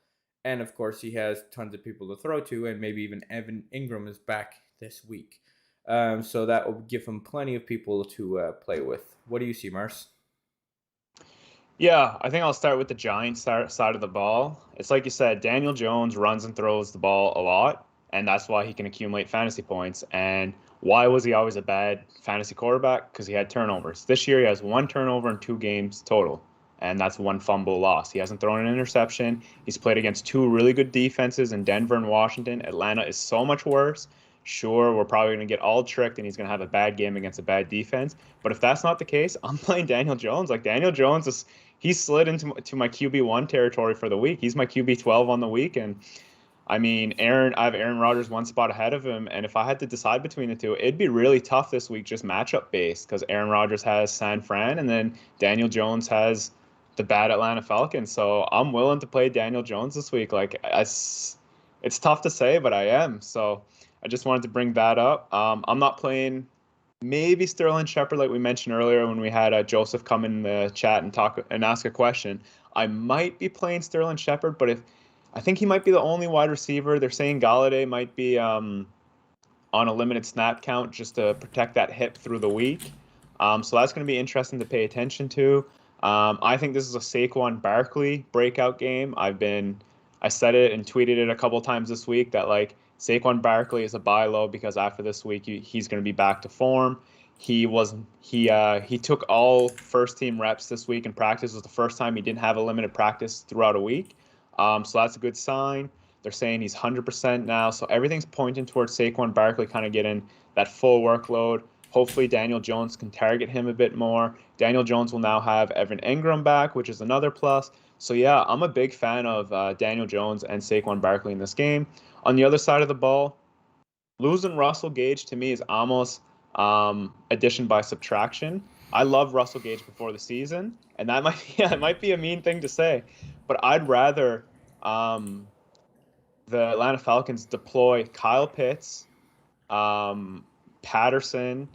And of course, he has tons of people to throw to, and maybe even Evan Ingram is back this week. So that will give him plenty of people to play with. What do you see, Mars? Yeah, I think I'll start with the Giants side of the ball. It's like you said, Daniel Jones runs and throws the ball a lot, and that's why he can accumulate fantasy points. And why was he always a bad fantasy quarterback? Because he had turnovers. This year, he has 1 turnover in 2 games total, and that's 1 fumble loss. He hasn't thrown an interception. He's played against 2 really good defenses in Denver and Washington. Atlanta is so much worse. Sure, we're probably going to get all tricked and he's going to have a bad game against a bad defense. But if that's not the case, I'm playing Daniel Jones. Like Daniel Jones he's slid into my QB1 territory for the week. He's my QB12 on the week. And I mean, I have Aaron Rodgers 1 spot ahead of him. And if I had to decide between the two, it'd be really tough this week, just matchup based, because Aaron Rodgers has San Fran and then Daniel Jones has the bad Atlanta Falcons. So I'm willing to play Daniel Jones this week. Like it's tough to say, but I am. So I just wanted to bring that up. I'm not playing maybe Sterling Shepard like we mentioned earlier when we had Joseph come in the chat and talk and ask a question. I might be playing Sterling Shepard, but if I think he might be the only wide receiver. They're saying Galladay might be on a limited snap count just to protect that hip through the week. So that's going to be interesting to pay attention to. I think this is a Saquon Barkley breakout game. I said it and tweeted it a couple times this week that like Saquon Barkley is a buy low because after this week he's going to be back to form. He took all first team reps this week in practice. It was the first time he didn't have a limited practice throughout a week. So that's a good sign. They're saying he's 100% now. So everything's pointing towards Saquon Barkley kind of getting that full workload. Hopefully Daniel Jones can target him a bit more. Daniel Jones will now have Evan Ingram back, which is another plus. So yeah, I'm a big fan of Daniel Jones and Saquon Barkley in this game. On the other side of the ball, losing Russell Gage to me is almost addition by subtraction. I love Russell Gage before the season, and that might it might be a mean thing to say, but I'd rather the Atlanta Falcons deploy Kyle Pitts, um, Patterson,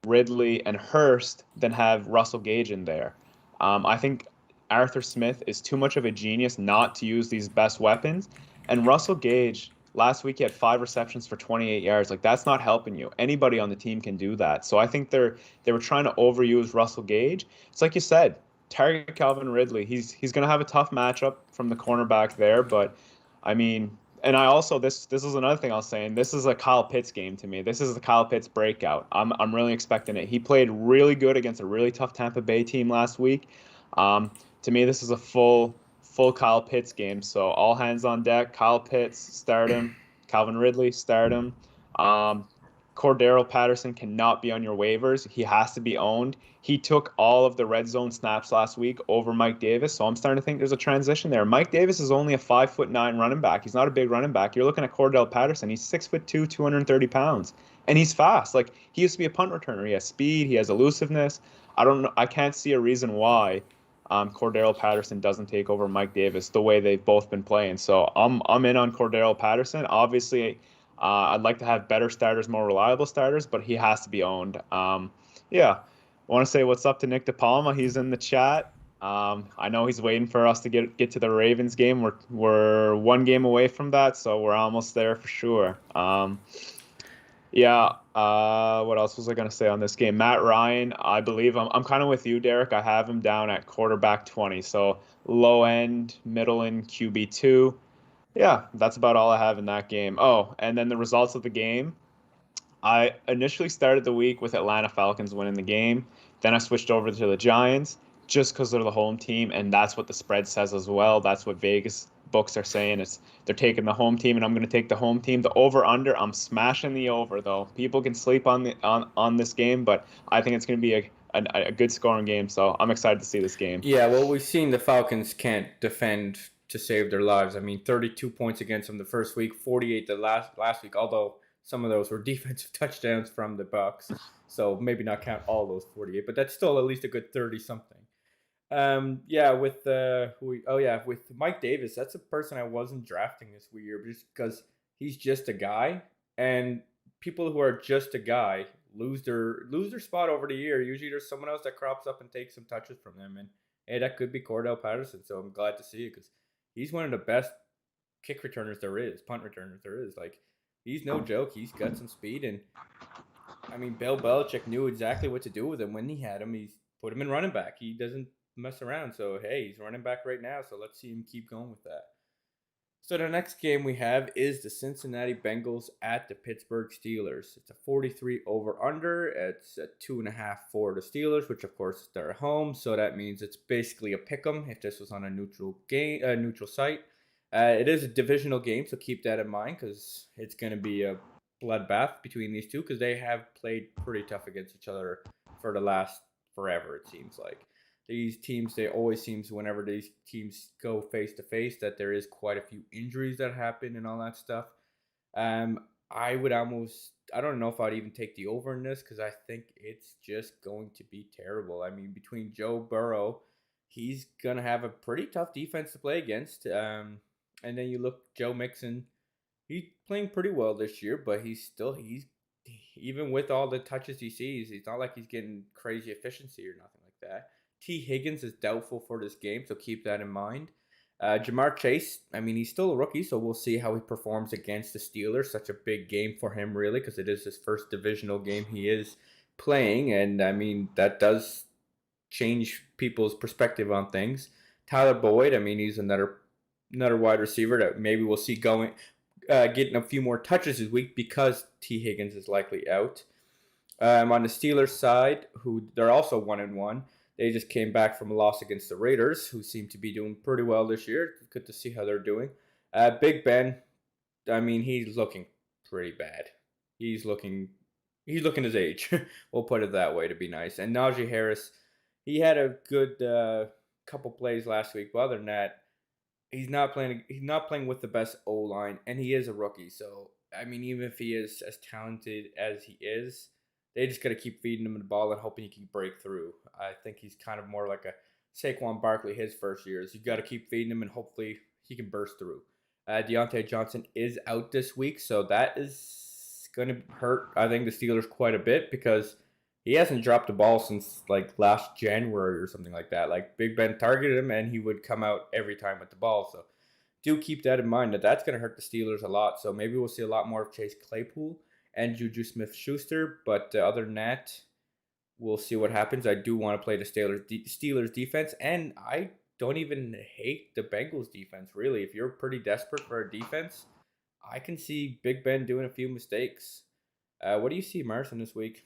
Ridley, and Hurst than have Russell Gage in there. I think Arthur Smith is too much of a genius not to use these best weapons. And Russell Gage, last week he had 5 receptions for 28 yards. Like that's not helping you. Anybody on the team can do that. So I think they were trying to overuse Russell Gage. It's like you said, target Calvin Ridley. He's gonna have a tough matchup from the cornerback there, but I mean, and I also this is another thing I was saying. This is a Kyle Pitts game to me. This is the Kyle Pitts breakout. I'm really expecting it. He played really good against a really tough Tampa Bay team last week. Um, to me, this is a full Kyle Pitts game. So all hands on deck. Kyle Pitts, start him. Calvin Ridley, start him. Um, Cordero Patterson cannot be on your waivers. He has to be owned. He took all of the red zone snaps last week over Mike Davis, so I'm starting to think there's a transition there. Mike Davis is only a 5'9" running back. He's not a big running back. You're looking at Cordell Patterson. He's 6'2", 230 pounds, and he's fast. Like he used to be a punt returner. He has speed. He has elusiveness. I don't know. I can't see a reason why Cordero Patterson doesn't take over Mike Davis the way they've both been playing. So I'm in on Cordero Patterson. Obviously, I'd like to have better starters, more reliable starters, but he has to be owned. Yeah, I want to say what's up to Nick DePalma. He's in the chat. I know he's waiting for us to get to the Ravens game. We're one game away from that, so we're almost there for sure. Yeah. What else was I gonna say on this game? Matt Ryan, I believe I'm kind of with you, Derek. I have him down at quarterback 20, so low end, middle end QB2. Yeah, that's about all I have in that game. Oh, and then the results of the game. I initially started the week with Atlanta Falcons winning the game. Then I switched over to the Giants just because they're the home team, and that's what the spread says as well. That's what Vegas books are saying. It's they're taking the home team, and I'm going to take the home team. The over under, I'm smashing the over though. People can sleep on this game, but I think it's going to be a good scoring game. So I'm excited to see this game. Yeah, well, we've seen the Falcons can't defend to save their lives. I mean, 32 points against them the first week, 48 the last week. Although some of those were defensive touchdowns from the Bucks, so maybe not count all those 48, but that's still at least a good 30 something. Yeah, with with Mike Davis, that's a person I wasn't drafting this year just because he's just a guy, and people who are just a guy lose their spot over the year. Usually, there's someone else that crops up and takes some touches from them, and hey, that could be Cordell Patterson. So I'm glad to see it because he's one of the best kick returners there is, punt returners there is. Like he's no joke. He's got some speed, and I mean, Bill Belichick knew exactly what to do with him when he had him. He's put him in running back. He doesn't mess around. So hey, he's running back right now. So let's see him keep going with that. So the next game we have is the Cincinnati Bengals at the Pittsburgh Steelers. It's a 43 over under. It's a 2.5 for the Steelers, which of course they're at home. So that means it's basically a pick 'em if this was on a neutral site. It is a divisional game, so keep that in mind because it's going to be a bloodbath between these two because they have played pretty tough against each other for the last forever. It seems like these teams, they always seems whenever these teams go face to face that there is quite a few injuries that happen and all that stuff. I would almost, I don't know if I'd even take the over in this because I think it's just going to be terrible. I mean, between Joe Burrow, he's gonna have a pretty tough defense to play against. And then you look Joe Mixon, he's playing pretty well this year, but he's even with all the touches he sees, it's not like he's getting crazy efficiency or nothing like that. T. Higgins is doubtful for this game, so keep that in mind. Jamar Chase, I mean, he's still a rookie, so we'll see how he performs against the Steelers. Such a big game for him, really, because it is his first divisional game he is playing, and I mean that does change people's perspective on things. Tyler Boyd, I mean, he's another wide receiver that maybe we'll see going getting a few more touches this week because T. Higgins is likely out. On the Steelers side, who they're also 1-1. They just came back from a loss against the Raiders, who seem to be doing pretty well this year. Good to see how they're doing. Big Ben, I mean, he's looking pretty bad. He's looking his age. We'll put it that way to be nice. And Najee Harris, he had a good couple plays last week. But other than that, he's not playing. He's not playing with the best O line, and he is a rookie. So I mean, even if he is as talented as he is, they just got to keep feeding him the ball and hoping he can break through. I think he's kind of more like a Saquon Barkley his first years. You got to keep feeding him and hopefully he can burst through. Deontay Johnson is out this week, so that is going to hurt, I think, the Steelers quite a bit because he hasn't dropped the ball since like last January or something like that. Like Big Ben targeted him, and he would come out every time with the ball. So do keep that in mind that that's going to hurt the Steelers a lot. So maybe we'll see a lot more of Chase Claypool and Juju Smith-Schuster. But other than that, we'll see what happens. I do want to play the Steelers defense, and I don't even hate the Bengals defense, really. If you're pretty desperate for a defense, I can see Big Ben doing a few mistakes. What do you see, Marson, this week?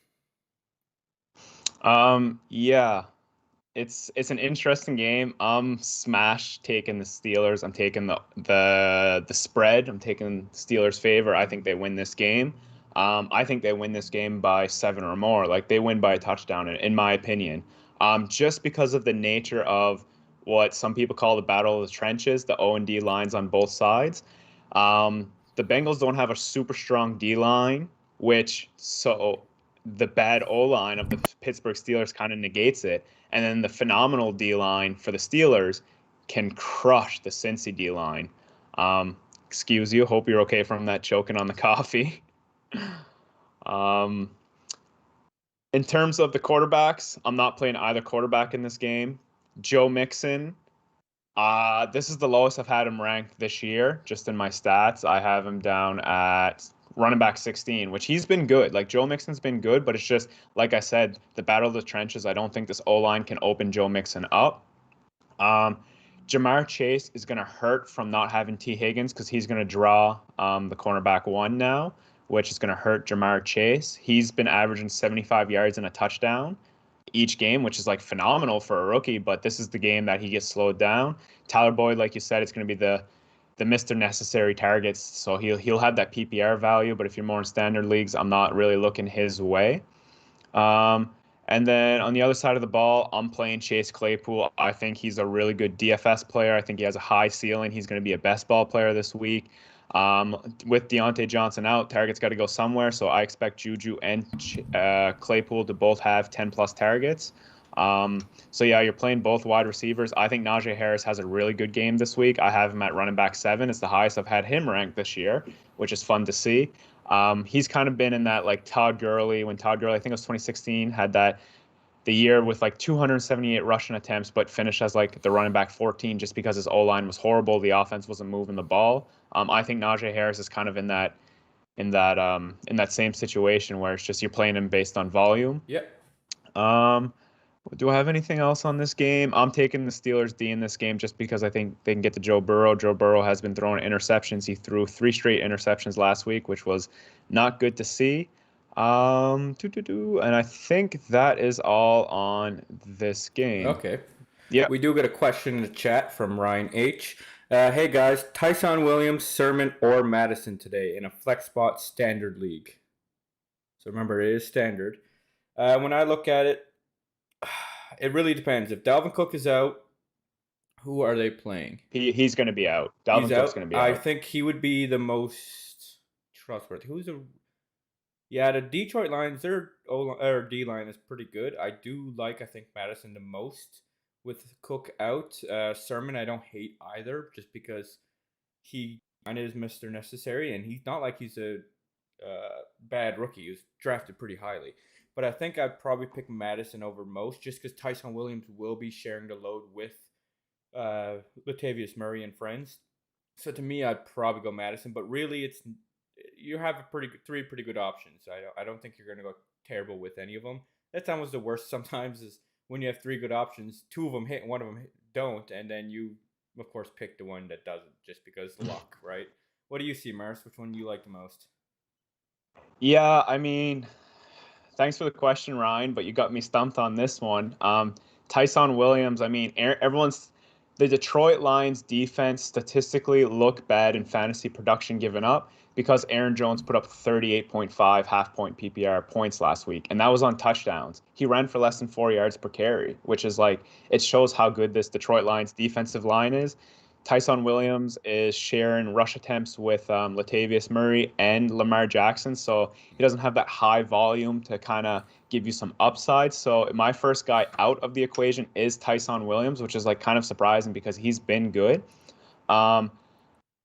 Yeah, it's an interesting game. I'm smash taking the Steelers. I'm taking the spread. I'm taking Steelers favor. I think they win this game. I think they win this game by 7 or more. Like they win by a touchdown, in my opinion. Just because of the nature of what some people call the battle of the trenches, the O and D lines on both sides. The Bengals don't have a super strong D line, which so the bad O line of the Pittsburgh Steelers kind of negates it. And then the phenomenal D line for the Steelers can crush the Cincy D line. Excuse you. Hope you're okay from that choking on the coffee. um, in terms of the quarterbacks, I'm not playing either quarterback in this game. Joe Mixon. This is the lowest I've had him ranked this year, just in my stats. I have him down at running back 16, which he's been good. Like Joe Mixon's been good, but it's just like I said, the battle of the trenches. I don't think this O line can open Joe Mixon up. Jamar Chase is going to hurt from not having T Higgins because he's going to draw the cornerback one now, which is going to hurt Jamar Chase. He's been averaging 75 yards and a touchdown each game, which is like phenomenal for a rookie, but this is the game that he gets slowed down. Tyler Boyd, like you said, it's going to be the Mr. Necessary targets, so he'll have that PPR value, but if you're more in standard leagues, I'm not really looking his way. And then on the other side of the ball, I'm playing Chase Claypool. I think he's a really good DFS player. I think he has a high ceiling. He's going to be a best ball player this week. With Deontay Johnson out, targets got to go somewhere. So I expect Juju and Claypool to both have 10 plus targets. So yeah, you're playing both wide receivers. I think Najee Harris has a really good game this week. I have him at running back 7. It's the highest I've had him ranked this year, which is fun to see. He's kind of been in that like Todd Gurley, when Todd Gurley, I think it was 2016, had that the year with like 278 rushing attempts, but finished as like the running back 14 just because his O-line was horrible. The offense wasn't moving the ball. I think Najee Harris is kind of in that same situation where it's just you're playing him based on volume. Yep. Do I have anything else on this game? I'm taking the Steelers D in this game just because I think they can get to Joe Burrow. Joe Burrow has been throwing interceptions. He threw 3 straight interceptions last week, which was not good to see. And I think that is all on this game. Okay. Yeah. We do get a question in the chat from Ryan H. Hey guys, Tyson Williams, Sermon, or Madison today in a flex spot standard league. So remember, it is standard. When I look at it, it really depends. If Dalvin Cook is out, who are they playing? He's going to be out. Dalvin Cook's going to be out. I think he would be the most trustworthy. Yeah, the Detroit Lions, their D line is pretty good. I think Madison the most with Cook out. Sermon, I don't hate either, just because he kind of is Mr. Necessary, and he's not like he's a bad rookie. He was drafted pretty highly. But I think I'd probably pick Madison over most, just because Tyson Williams will be sharing the load with Latavius Murray and friends. So to me, I'd probably go Madison. But really, you have three pretty good options. I don't think you're going to go terrible with any of them. That's almost the worst sometimes is when you have 3 good options, 2 of them hit and 1 of them don't, and then you, of course, pick the one that doesn't just because luck, right? What do you see, Mars? Which one do you like the most? Yeah, I mean, thanks for the question, Ryan, but you got me stumped on this one. Tyson Williams, I mean, the Detroit Lions defense statistically look bad in fantasy production given up because Aaron Jones put up 38.5 half-point PPR points last week, and that was on touchdowns. He ran for less than 4 yards per carry, which is like, it shows how good this Detroit Lions defensive line is. Tyson Williams is sharing rush attempts with Latavius Murray and Lamar Jackson, so he doesn't have that high volume to kind of give you some upside. So my first guy out of the equation is Tyson Williams, which is like kind of surprising because he's been good.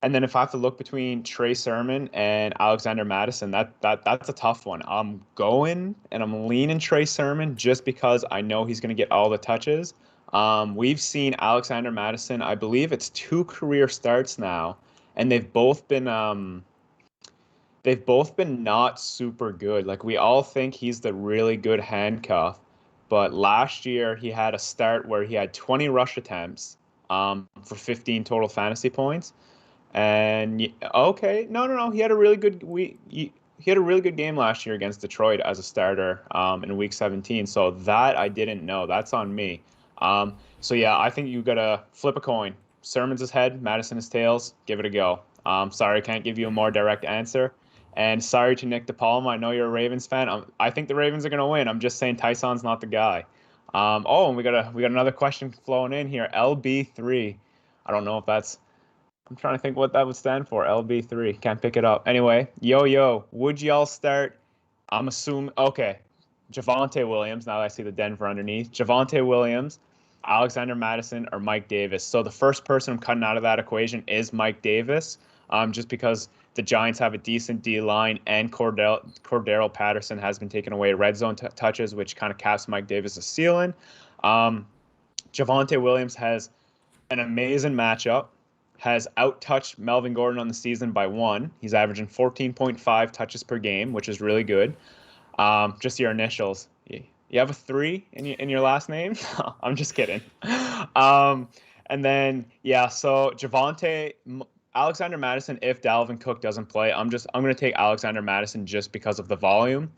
And then if I have to look between Trey Sermon and Alexander Madison, that's a tough one. I'm going and I'm leaning Trey Sermon just because I know he's going to get all the touches. We've seen Alexander Madison, I believe it's 2 career starts now, and they've both been not super good. Like we all think he's the really good handcuff, but last year he had a start where he had 20 rush attempts for 15 total fantasy points. Okay, no, he had a really good week. He had a really good game last year against Detroit as a starter in Week 17. So that I didn't know. That's on me. So yeah, I think you gotta flip a coin. Sermon's his head, Madison his tails. Give it a go. Sorry, I can't give you a more direct answer. And sorry to Nick DePalma. I know you're a Ravens fan. I think the Ravens are gonna win. I'm just saying Tyson's not the guy. And we got another question flowing in here. LB3. I don't know if that's I'm trying to think what that would stand for. LB3. Can't pick it up. Anyway, yo, would y'all start? I'm assuming. Okay. Javonte Williams. Now that I see the Denver underneath. Javonte Williams, Alexander Madison, or Mike Davis. So the first person I'm cutting out of that equation is Mike Davis, just because the Giants have a decent D line and Cordero Patterson has been taking away red zone touches, which kind of caps Mike Davis' ceiling. Um, Javonte Williams has an amazing matchup, has out-touched Melvin Gordon on the season by 1. He's averaging 14.5 touches per game, which is really good. Just your initials. You have a 3 in your last name? I'm just kidding. Um, and then yeah, so Alexander Madison, if Dalvin Cook doesn't play, I'm going to take Alexander Madison just because of the volume.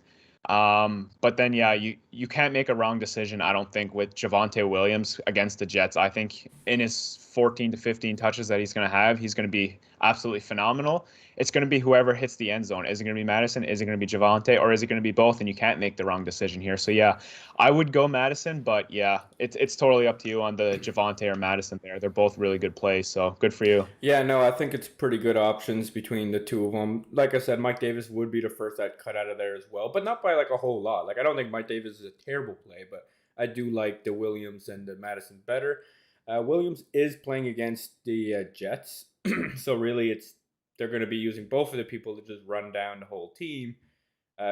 But then yeah, you can't make a wrong decision, I don't think, with Javonte Williams against the Jets. I think in his 14 to 15 touches that he's going to have, he's going to be absolutely phenomenal. It's going to be whoever hits the end zone. Is it going to be Madison? Is it going to be Javonte? Or is it going to be both? And you can't make the wrong decision here. So yeah, I would go Madison, but yeah, it's totally up to you on the Javonte or Madison there. They're both really good plays, so good for you. Yeah, no, I think it's pretty good options between the two of them. Like I said, Mike Davis would be the first I'd cut out of there as well, but not by like a whole lot. Like I don't think Mike Davis is a terrible play, but I do like the Williams and the Madison better. Williams is playing against the Jets, so really they're going to be using both of the people to just run down the whole team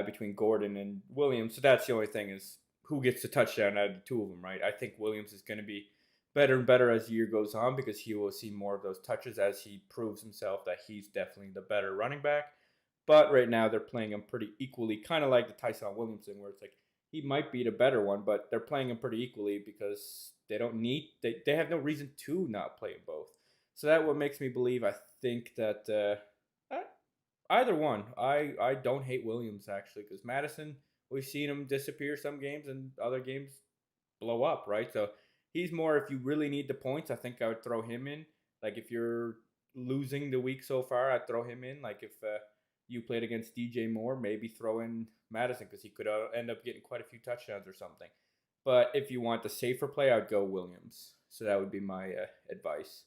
between Gordon and Williams. So that's the only thing is who gets the touchdown out of the two of them, right? I think Williams is going to be better and better as the year goes on because he will see more of those touches as he proves himself that he's definitely the better running back. But right now they're playing him pretty equally, kind of like the Tyson Williamson, where it's like he might be the better one, but they're playing him pretty equally because they have no reason to not play them both. So that what makes me believe I think that either one. I don't hate Williams actually because Madison we've seen him disappear some games and other games blow up, right? So he's more if you really need the points. I think I would throw him in. Like if you're losing the week so far, I'd throw him in. Like if you played against DJ Moore, maybe throw in Madison because he could end up getting quite a few touchdowns or something. But if you want the safer play, I'd go Williams. So that would be my advice.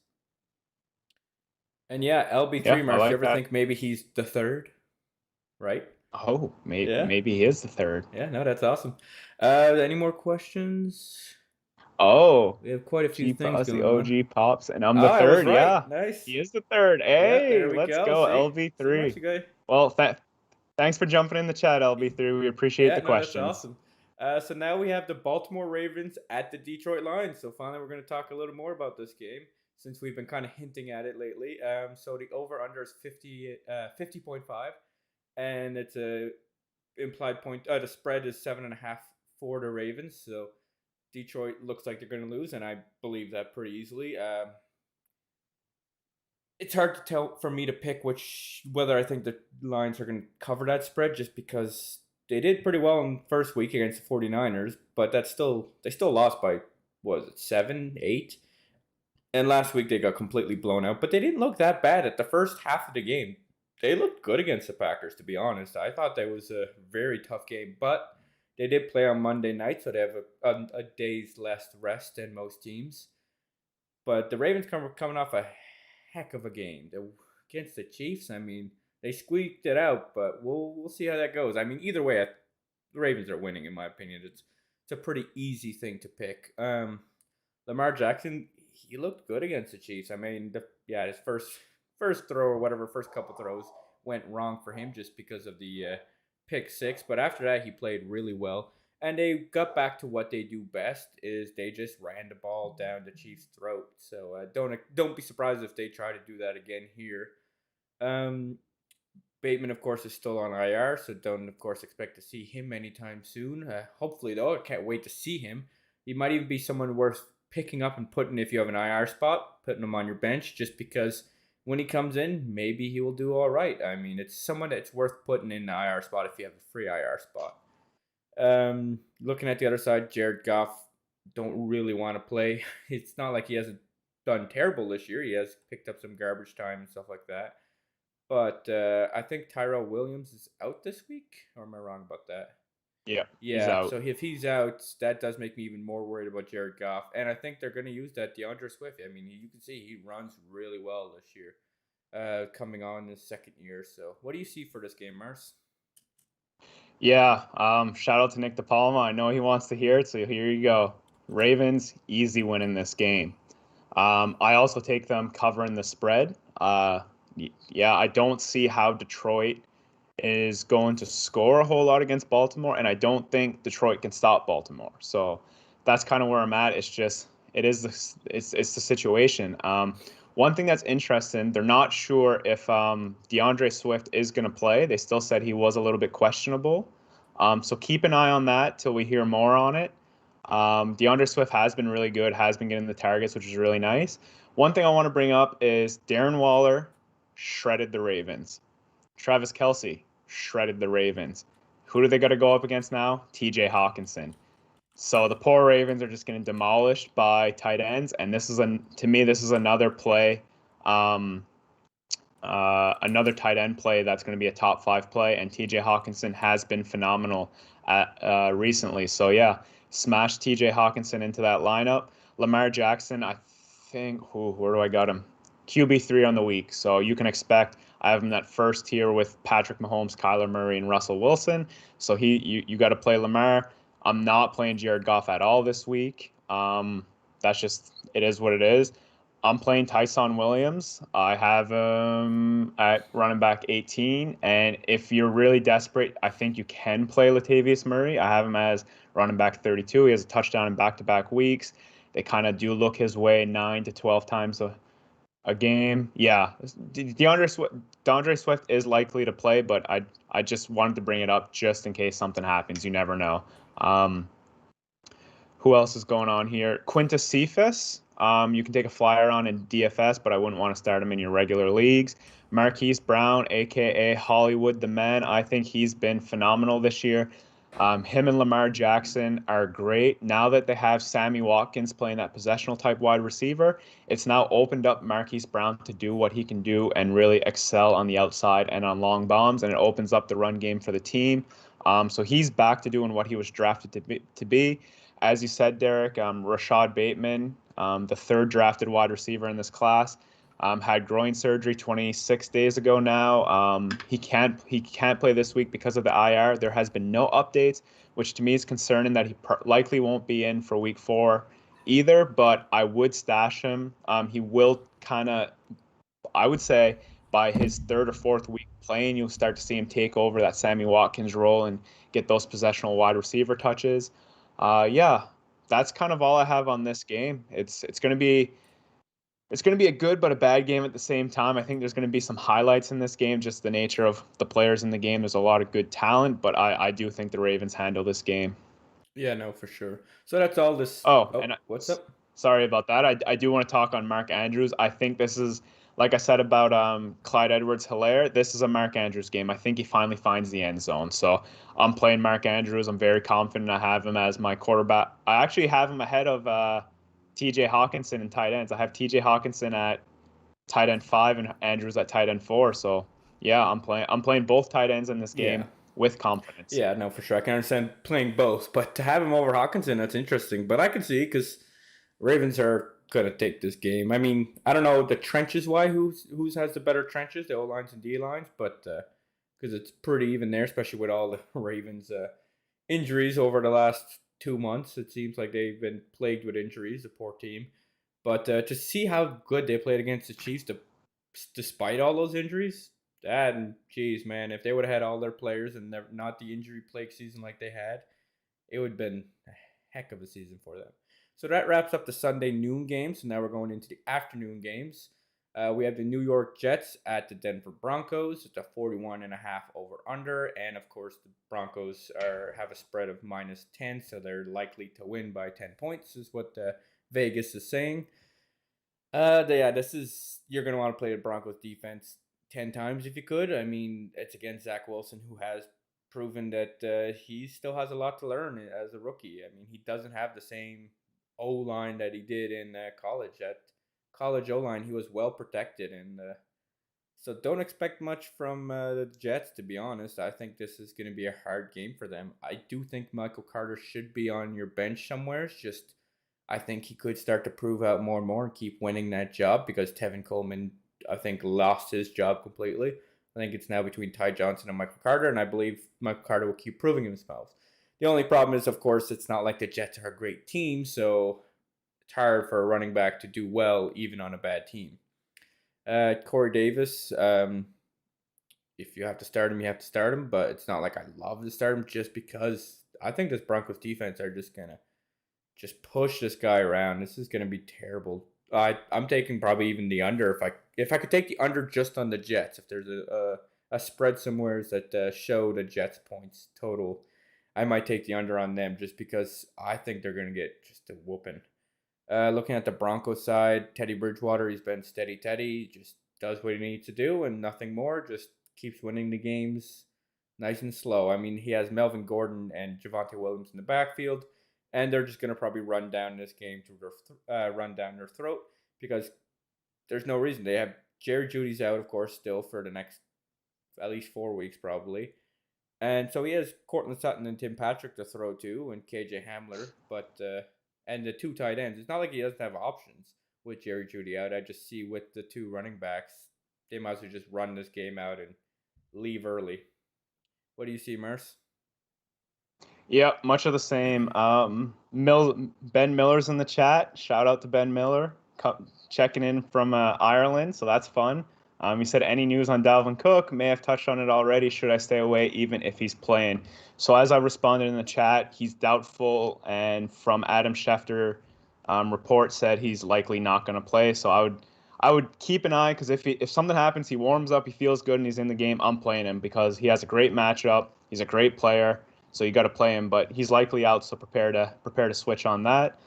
And yeah, LB3, Yeah, I Marsh, you like ever that. think maybe he's the third? Right? Oh, Yeah. maybe he is the third. Yeah, no, that's awesome. Any more questions? Oh, We have quite a few G things Pops, the going on. OG Pops, and I'm Oh, the I was third. right. Yeah, Nice. he is the third. Yeah, Hey, there we let's go. go, See, Marsh, LB3. you guys. Well, thanks for jumping in the chat, LB3. We appreciate Yeah, the no, that's questions. awesome. So now we have the Baltimore Ravens at the Detroit Lions. So finally, we're going to talk a little more about this game since we've been kind of hinting at it lately. So the over/under is 50.5, and it's a implied point. The spread is 7.5 for the Ravens. So Detroit looks like they're going to lose, and I believe that pretty easily. It's hard to tell for me to pick whether I think the Lions are going to cover that spread just because they did pretty well in the first week against the 49ers, but they still lost by what was it 7, 8? And last week they got completely blown out, but they didn't look that bad at the first half of the game. They looked good against the Packers, to be honest. I thought that was a very tough game, but they did play on Monday night, so they have a day's less rest than most teams. But the Ravens coming off a heck of a game against the Chiefs. I mean, they squeaked it out, but we'll see how that goes. I mean, either way, the Ravens are winning in my opinion. It's a pretty easy thing to pick. Lamar Jackson, he looked good against the Chiefs. I mean, his first throw or whatever, first couple throws went wrong for him just because of the pick six. But after that, he played really well, and they got back to what they do best: is they just ran the ball down the Chiefs' throat. So don't be surprised if they try to do that again here. Um, Bateman, of course, is still on IR, so don't, of course, expect to see him anytime soon. Hopefully, though, I can't wait to see him. He might even be someone worth picking up and putting if you have an IR spot, putting him on your bench, just because when he comes in, maybe he will do all right. I mean, it's someone that's worth putting in the IR spot if you have a free IR spot. Looking at the other side, Jared Goff don't really want to play. It's not like he hasn't done terrible this year. He has picked up some garbage time and stuff like that. But I think Tyrell Williams is out this week, or am I wrong about that? Yeah, he's Yeah, out. so if he's out, that does make me even more worried about Jared Goff. And I think they're going to use that DeAndre Swift. I mean, you can see he runs really well this year, coming on his second year. So what do you see for this game, Mars? Yeah, shout out to Nick DePalma. I know he wants to hear it, so here you go. Ravens, easy win in this game. I also take them covering the spread. Yeah, I don't see how Detroit is going to score a whole lot against Baltimore, and I don't think Detroit can stop Baltimore. So that's kind of where I'm at. It's just it's the situation. One thing that's interesting, they're not sure if DeAndre Swift is going to play. They still said he was a little bit questionable. So keep an eye on that till we hear more on it. DeAndre Swift has been really good, has been getting the targets, which is really nice. One thing I want to bring up is Darren Waller shredded the Ravens. Travis Kelce shredded the Ravens. Who do they got to go up against now? TJ Hawkinson. So the poor Ravens are just getting demolished by tight ends, and to me this is another play, um, another tight end play that's going to be a top 5 play, and TJ Hawkinson has been phenomenal recently. So yeah, smash TJ Hawkinson into that lineup. Lamar Jackson, I think, where do I got him? QB3 on the week. So you can expect I have him that first tier with Patrick Mahomes, Kyler Murray, and Russell Wilson. So you got to play Lamar. I'm not playing Jared Goff at all this week. That's just, it is what it is. I'm playing Tyson Williams. I have him at running back 18. And if you're really desperate, I think you can play Latavius Murray. I have him as running back 32. He has a touchdown in back-to-back weeks. They kind of do look his way 9 to 12 times a game. Yeah, DeAndre Swift is likely to play, but I just wanted to bring it up just in case something happens. You never know. Um, who else is going on here? Quintus Cephas. You can take a flyer on in DFS, but I wouldn't want to start him in your regular leagues. Marquise Brown, aka Hollywood the Man. I think he's been phenomenal this year. Him and Lamar Jackson are great. Now that they have Sammy Watkins playing that possessional type wide receiver, it's now opened up Marquise Brown to do what he can do and really excel on the outside and on long bombs, and it opens up the run game for the team. So he's back to doing what he was drafted to be. As you said, Derek, Rashad Bateman, the third drafted wide receiver in this class, had groin surgery 26 days ago now. He can't play this week because of the IR. There has been no updates, which to me is concerning that he likely won't be in for week 4 either. But I would stash him. He will kind of, I would say, by his third or fourth week playing, you'll start to see him take over that Sammy Watkins role and get those possessional wide receiver touches. Yeah, that's kind of all I have on this game. It's going to be a good but a bad game at the same time. I think there's going to be some highlights in this game, just the nature of the players in the game. There's a lot of good talent, but I do think the Ravens handle this game. Yeah, no, for sure. So that's all this. Oh, Oh, and what's up? sorry about that. I do want to talk on Mark Andrews. I think this is, like I said about Clyde Edwards-Helaire, this is a Mark Andrews game. I think he finally finds the end zone. So I'm playing Mark Andrews. I'm very confident I have him as my quarterback. I actually have him ahead of TJ Hawkinson in tight ends. I have TJ Hawkinson at tight end 5 and Andrews at tight end 4. So yeah, I'm playing both tight ends in this Yeah. game with confidence. Yeah, no, for sure. I can understand playing both, but to have him over Hawkinson, that's interesting. But I can see because Ravens are gonna take this game. I mean, I don't know the trenches why who's has the better trenches, the O lines and D lines, but because it's pretty even there, especially with all the Ravens injuries over the last 2 months. It seems like they've been plagued with injuries, the poor team. But to see how good they played against the Chiefs, the despite all those injuries. And geez, man, if they would have had all their players and not the injury plague season like they had, it would have been a heck of a season for them. So that wraps up the Sunday noon games. So now we're going into the afternoon games. We have the New York Jets at the Denver Broncos. It's a 41.5 over under. And of course, the Broncos have a spread of -10, so they're likely to win by 10 points, is what Vegas is saying. Yeah, this is you're gonna want to play the Broncos defense 10 times if you could. I mean, it's against Zach Wilson, who has proven that he still has a lot to learn as a rookie. I mean, he doesn't have the same O line that he did in college. At college O line, he was well protected, and so don't expect much from the Jets. To be honest, I think this is going to be a hard game for them. I do think Michael Carter should be on your bench somewhere. It's just I think he could start to prove out more and more and keep winning that job because Tevin Coleman, I think, lost his job completely. I think it's now between Ty Johnson and Michael Carter, and I believe Michael Carter will keep proving himself. The only problem is, of course, it's not like the Jets are a great team, so it's hard for a running back to do well even on a bad team. Corey Davis, if you have to start him, you have to start him, but it's not like I love to start him just because I think this Broncos defense are just going to just push this guy around. This is going to be terrible. I'm taking probably even the under if I could take the under just on the Jets. If there's a spread somewhere that show the Jets points total, I might take the under on them just because I think they're going to get just a whooping. Looking at the Broncos side, Teddy Bridgewater, he's been steady Teddy, just does what he needs to do and nothing more. Just keeps winning the games nice and slow. I mean, he has Melvin Gordon and Javonte Williams in the backfield, and they're just going to probably run down this game to run down their throat because there's no reason. They have Jerry Judy's out, of course, still for the next at least 4 weeks probably. And so he has Cortland Sutton and Tim Patrick to throw to, and KJ Hamler, but and the two tight ends. It's not like he doesn't have options with Jerry Judy out. I just see with the two running backs, they might as well just run this game out and leave early. What do you see, Merce? Yep, much of the same. Ben Miller's in the chat. Shout out to Ben Miller, checking in from Ireland, so that's fun. He said, any news on Dalvin Cook? May have touched on it already. Should I stay away even if he's playing? So as I responded in the chat, he's doubtful, and from Adam Schefter, report said he's likely not going to play. So I would keep an eye because if something happens, he warms up, he feels good, and he's in the game, I'm playing him because he has a great matchup. He's a great player. So you got to play him, but he's likely out. So prepare to switch on that.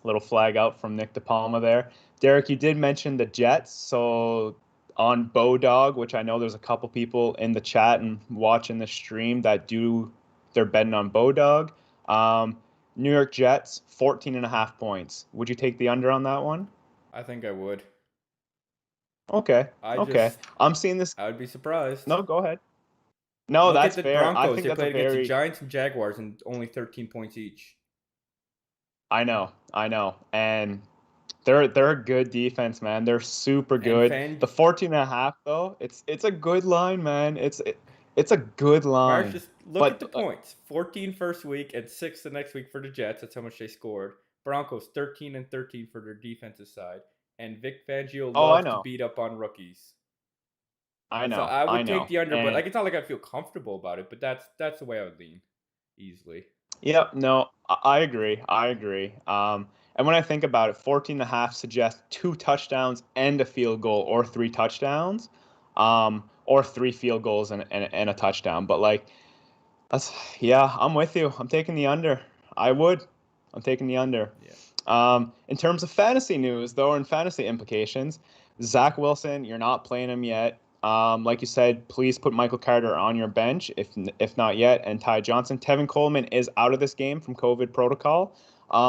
Little flag out from Nick DePalma there. Derek, you did mention the Jets. So on Bodog, which I know there's a couple people in the chat and watching the stream that they're betting on Bodog. New York Jets, 14.5 points. Would you take the under on that one? I think I would. Okay. I'm seeing this. I would be surprised. No, go ahead. No, Look at that's the fair. I Broncos. think They that's a played against the very. Giants and Jaguars and only 13 points each. I know, and they're a good defense, man. They're super good. The 14.5 though, it's a good line, man. It's a good Marsh, line. just look at But the points. 14 first week and 6 the next week for the Jets. That's how much they scored. Broncos 13 and 13 for their defensive side. And Vic Fangio oh, I loves to know, beat up on rookies. I So know, I I would take know. the under, but And like it's not like I feel comfortable about it. But that's the way I would lean easily. yep, no, I agree. And when I think about it, 14.5 suggests 2 touchdowns and a field goal, or 3 touchdowns, or 3 field goals and a touchdown. But like yeah, I'm with you. I'm taking the under. I would. I'm taking the under. Yeah. In terms of fantasy news, though, and fantasy implications, Zach Wilson, you're not playing him yet. Like you said, please put Michael Carter on your bench, if not yet, and Ty Johnson. Tevin Coleman is out of this game from COVID protocol.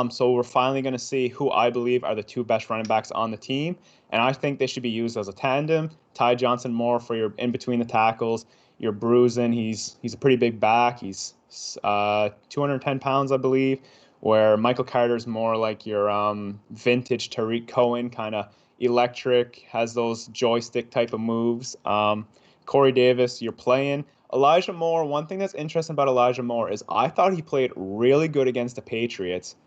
So we're finally going to see who I believe are the two best running backs on the team, and I think they should be used as a tandem. Ty Johnson more for your in between the tackles. You're bruising. He's a pretty big back. He's 210 pounds, I believe. Where Michael Carter's more like your vintage Tariq Cohen, kind of electric, has those joystick type of moves. Corey Davis, you're playing. Elijah Moore, one thing that's interesting about Elijah Moore is I thought he played really good against the Patriots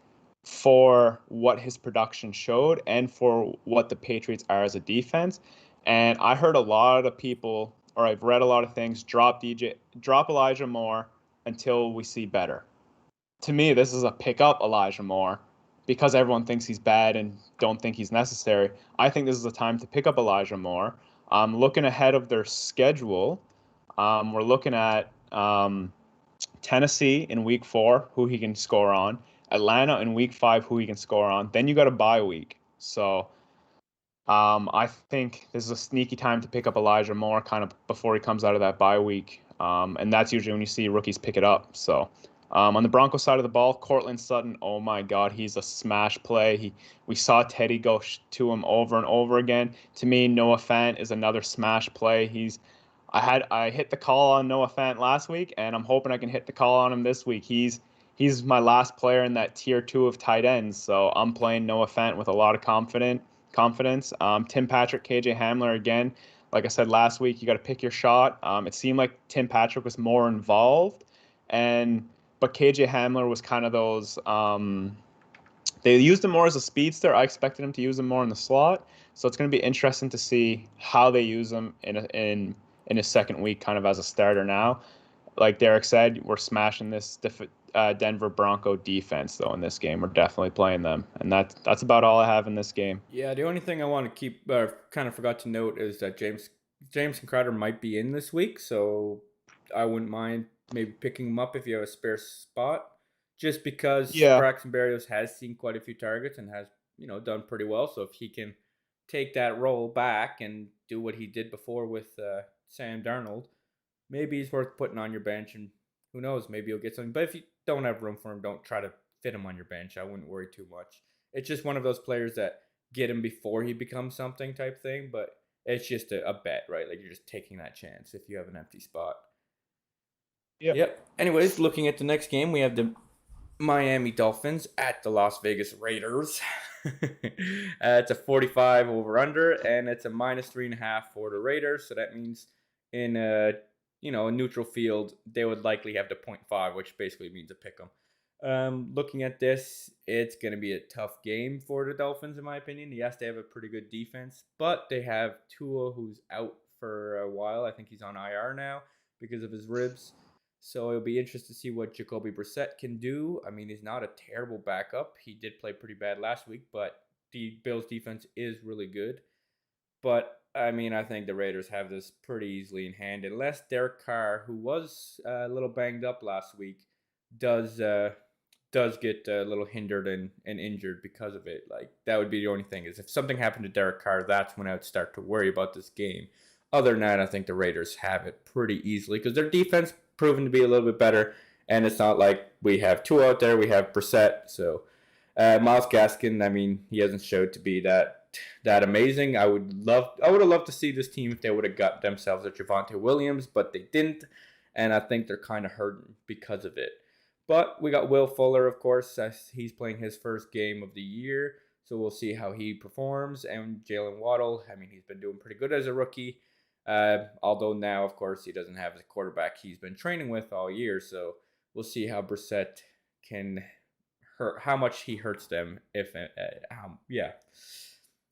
for what his production showed and for what the Patriots are as a defense. And I heard a lot of people, or I've read a lot of things, drop Elijah Moore until we see better. To me, this is a pick up Elijah Moore because everyone thinks he's bad and don't think he's necessary. I think this is a time to pick up Elijah Moore. Looking ahead of their schedule, we're looking at Tennessee in week 4, who he can score on. Atlanta in week 5, who he can score on. Then you got a bye week. So I think this is a sneaky time to pick up Elijah Moore kind of before he comes out of that bye week. And that's usually when you see rookies pick it up. So on the Broncos side of the ball, Cortland Sutton, oh my God, he's a smash play. We saw Teddy go to him over and over again. To me, Noah Fant is another smash play. I hit the call on Noah Fant last week, and I'm hoping I can hit the call on him this week. He's my last player in that tier 2 of tight ends, so I'm playing Noah Fant with a lot of confidence. Tim Patrick, KJ Hamler again. Like I said last week, you got to pick your shot. It seemed like Tim Patrick was more involved, but KJ Hamler was kind of those. They used him more as a speedster. I expected him to use him more in the slot, so it's going to be interesting to see how they use him in his second week, kind of as a starter now. Like Derek said, we're smashing this Denver Bronco defense, though, in this game. We're definitely playing them. And that's about all I have in this game. Yeah, the only thing I want to keep, kind of forgot to note, is that James Crowder might be in this week, so I wouldn't mind maybe picking him up if you have a spare spot. Just because Yeah. Braxton Berrios has seen quite a few targets and has, done pretty well. So if he can take that role back and do what he did before with Sam Darnold, maybe he's worth putting on your bench, and who knows, maybe you'll get something. But if you don't have room for him, don't try to fit him on your bench. I wouldn't worry too much. It's just one of those players that get him before he becomes something type thing, but it's just a bet, right? Like you're just taking that chance if you have an empty spot. Yep. Anyways, looking at the next game, we have the Miami Dolphins at the Las Vegas Raiders. It's a 45 over under, and it's a -3.5 for the Raiders. So that means in a neutral field, they would likely have the 0.5, which basically means a pick 'em. Looking at this, it's going to be a tough game for the Dolphins, in my opinion. Yes, they have a pretty good defense, but they have Tua, who's out for a while. I think he's on IR now because of his ribs. So it'll be interesting to see what Jacoby Brissett can do. I mean, he's not a terrible backup. He did play pretty bad last week, but the Bills' defense is really good. But, I mean, I think the Raiders have this pretty easily in hand, unless Derek Carr, who was a little banged up last week, does get a little hindered and injured because of it. Like, that would be the only thing, is if something happened to Derek Carr, that's when I would start to worry about this game. Other than that, I think the Raiders have it pretty easily because their defense proven to be a little bit better, and it's not like we have two out there. We have Brissett, so Myles Gaskin. I mean, he hasn't showed to be that amazing. I would have loved to see this team if they would have got themselves a Javonte Williams, but they didn't, and I think they're kind of hurting because of it. But we got Will Fuller, of course. He's playing his first game of the year, so we'll see how he performs. And Jalen Waddle, I mean, he's been doing pretty good as a rookie. Although now, of course, he doesn't have the quarterback he's been training with all year, so we'll see how Brissett can hurt, how much he hurts them.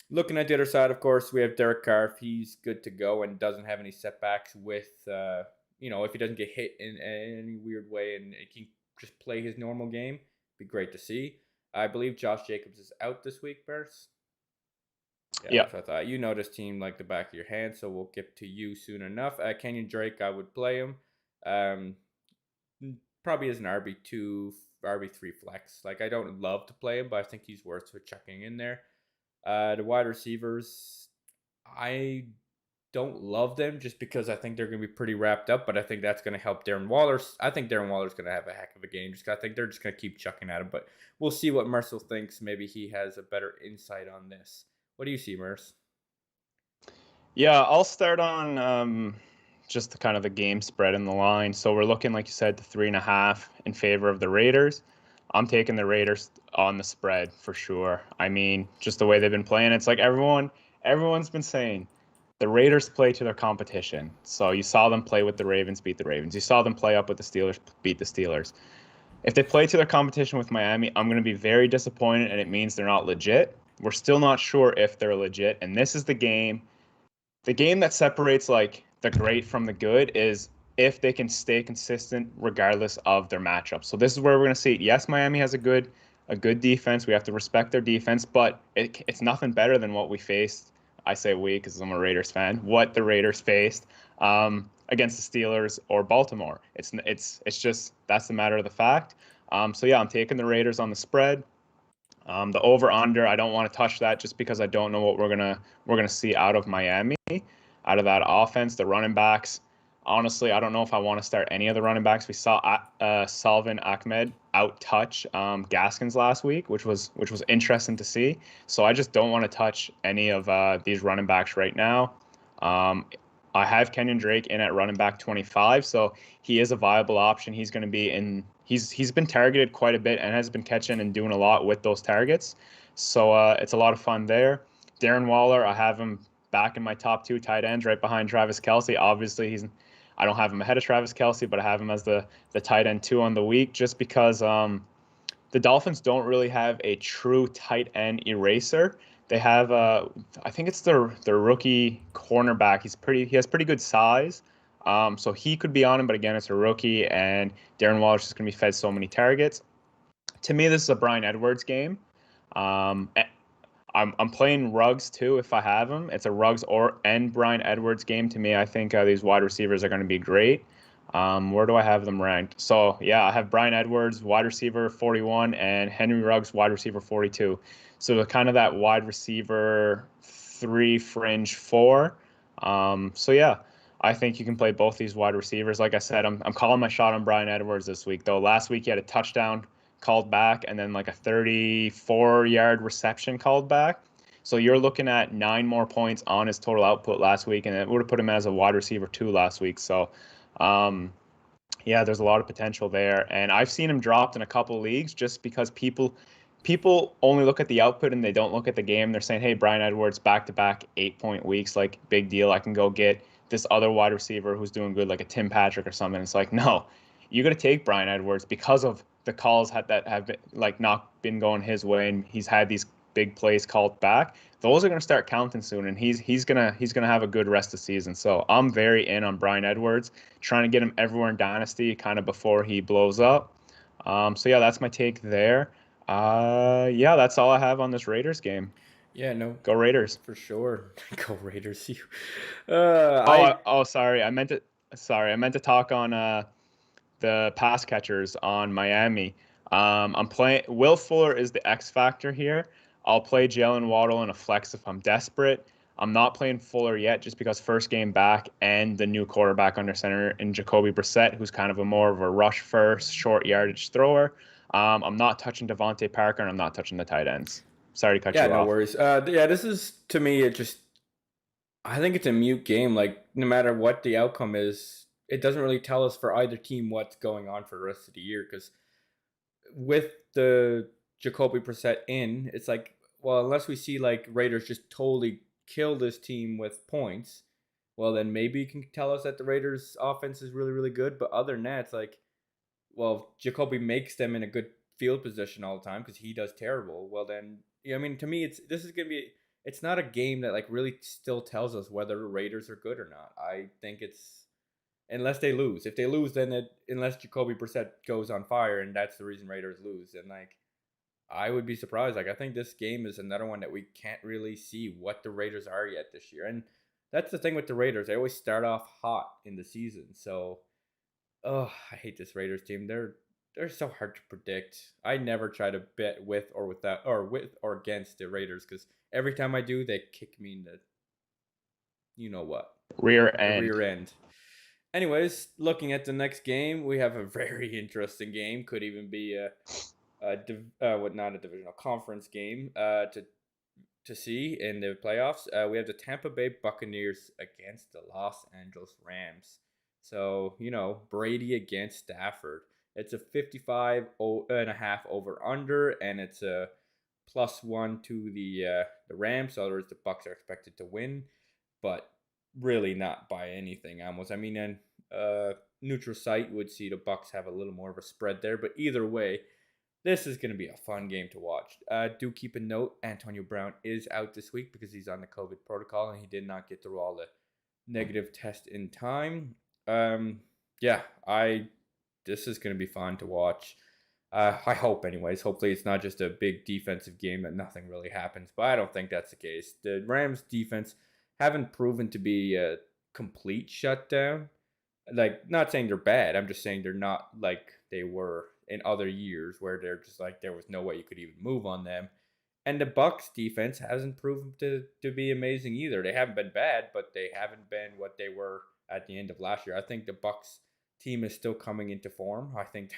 Looking at the other side, of course, we have Derek Carr. If he's good to go and doesn't have any setbacks with, if he doesn't get hit in any weird way and he can just play his normal game, be great to see. I believe Josh Jacobs is out this week, Bears. Yeah. So I thought you know this team like the back of your hand, so we'll get to you soon enough. Kenyon Drake, I would play him. Probably as an RB2, RB3 flex. Like, I don't love to play him, but I think he's worth chucking in there. The wide receivers, I don't love them just because I think they're going to be pretty wrapped up, but I think that's going to help Darren Waller. I think Darren Waller's going to have a heck of a game. I think they're just going to keep chucking at him, but we'll see what Mercil thinks. Maybe he has a better insight on this. What do you see, Merce? Yeah, I'll start on just the kind of the game spread in the line. So we're looking, like you said, to 3.5 in favor of the Raiders. I'm taking the Raiders on the spread for sure. I mean, just the way they've been playing, it's like everyone's been saying the Raiders play to their competition. So you saw them play with the Ravens, beat the Ravens. You saw them play up with the Steelers, beat the Steelers. If they play to their competition with Miami, I'm going to be very disappointed, and it means they're not legit. We're still not sure if they're legit, and this is the game. The game that separates like the great from the good is if they can stay consistent regardless of their matchup. So this is where we're going to see it. Yes, Miami has a good defense. We have to respect their defense, but it's nothing better than what we faced. I say we because I'm a Raiders fan. What the Raiders faced against the Steelers or Baltimore. It's just that's the matter of the fact. So yeah, I'm taking the Raiders on the spread. The over under, I don't want to touch that just because I don't know what we're gonna see out of Miami, out of that offense. The running backs, honestly, I don't know if I want to start any of the running backs. We saw Salvin Ahmed out touch Gaskins last week, which was interesting to see. So I just don't want to touch any of these running backs right now. Um, I have Kenyon Drake in at running back 25, so he is a viable option. He's going to be in. He's been targeted quite a bit and has been catching and doing a lot with those targets. So it's a lot of fun there. Darren Waller, I have him back in my top two tight ends, right behind Travis Kelce. Obviously, I don't have him ahead of Travis Kelce, but I have him as the tight end two on the week, just because the Dolphins don't really have a true tight end eraser. They have I think it's their rookie cornerback. He has pretty good size. So he could be on him, but again, it's a rookie, and Darren Waller's just going to be fed so many targets. To me, this is a Bryan Edwards game. Um, I'm playing Ruggs too if I have him. It's a Ruggs and Bryan Edwards game. To me, I think these wide receivers are going to be great. Where do I have them ranked? So yeah, I have Bryan Edwards, wide receiver 41, and Henry Ruggs, wide receiver 42. So kind of that wide receiver 3 fringe 4. So yeah, I think you can play both these wide receivers. Like I said, I'm calling my shot on Bryan Edwards this week though. Last week he had a touchdown called back and then like a 34-yard reception called back. So you're looking at 9 more points on his total output last week, and it would have put him as a wide receiver 2 last week. So um, yeah, there's a lot of potential there, and I've seen him dropped in a couple leagues just because people only look at the output and they don't look at the game. They're saying, "Hey, Bryan Edwards, back-to-back 8-point weeks, like big deal. I can go get this other wide receiver who's doing good, like a Tim Patrick or something." It's like, no, you got to take Bryan Edwards because of the calls that have been, like not been going his way, and he's had these big plays called back. Those are going to start counting soon, and he's gonna have a good rest of the season. So I'm very in on Bryan Edwards, trying to get him everywhere in Dynasty, kind of before he blows up. So yeah, that's my take there. Yeah, that's all I have on this Raiders game. Yeah, no, Go Raiders. for sure. Go Raiders. You. Oh, I sorry. I meant to talk on the pass catchers on Miami. I'm playing. Will Fuller is the X factor here. I'll play Jalen Waddle in a flex if I'm desperate. I'm not playing Fuller yet just because first game back and the new quarterback under center in Jacoby Brissett, who's kind of a more of a rush first, short yardage thrower. I'm not touching Devontae Parker, and I'm not touching the tight ends. Sorry to cut Yeah, you no off. worries. Yeah, this is to me. It just I think it's a mute game. Like no matter what the outcome is, it doesn't really tell us for either team what's going on for the rest of the year. Because with the Jacoby Brissett in, it's like, well, unless we see like Raiders just totally kill this team with points, well, then maybe you can tell us that the Raiders' offense is really, really good. But other than that, it's like, well, Jacoby makes them in a good field position all the time because he does terrible. Well, then, yeah, I mean, to me, this is gonna be. It's not a game that like really still tells us whether the Raiders are good or not. I think it's unless they lose. If they lose, then unless Jacoby Brissett goes on fire, and that's the reason Raiders lose. And like, I would be surprised. Like, I think this game is another one that we can't really see what the Raiders are yet this year. And that's the thing with the Raiders. They always start off hot in the season. So, oh, I hate this Raiders team. They're so hard to predict. I never try to bet with or without or with or against the Raiders because every time I do, they kick me in the you know what Rear the end. rear end. Anyways, looking at the next game, we have a very interesting game. Could even be what not a divisional conference game to see in the playoffs. We have the Tampa Bay Buccaneers against the Los Angeles Rams. So Brady against Stafford. It's a 55.5 over under, and it's a +1 to the Rams. So in other words, the Bucks are expected to win, but really not by anything almost. I mean, and Neutral site would see the Bucks have a little more of a spread there, but either way, this is going to be a fun game to watch. Do keep a note: Antonio Brown is out this week because he's on the COVID protocol and he did not get through all the negative tests in time. Yeah, I this is going to be fun to watch. I hope, anyways. Hopefully, it's not just a big defensive game that nothing really happens, but I don't think that's the case. The Rams' defense haven't proven to be a complete shutdown. Like, not saying they're bad. I'm just saying they're not like they were in other years where they're just like there was no way you could even move on them. And the Bucks defense hasn't proven to be amazing either. They haven't been bad, but they haven't been what they were at the end of last year. I think the Bucks team is still coming into form. I think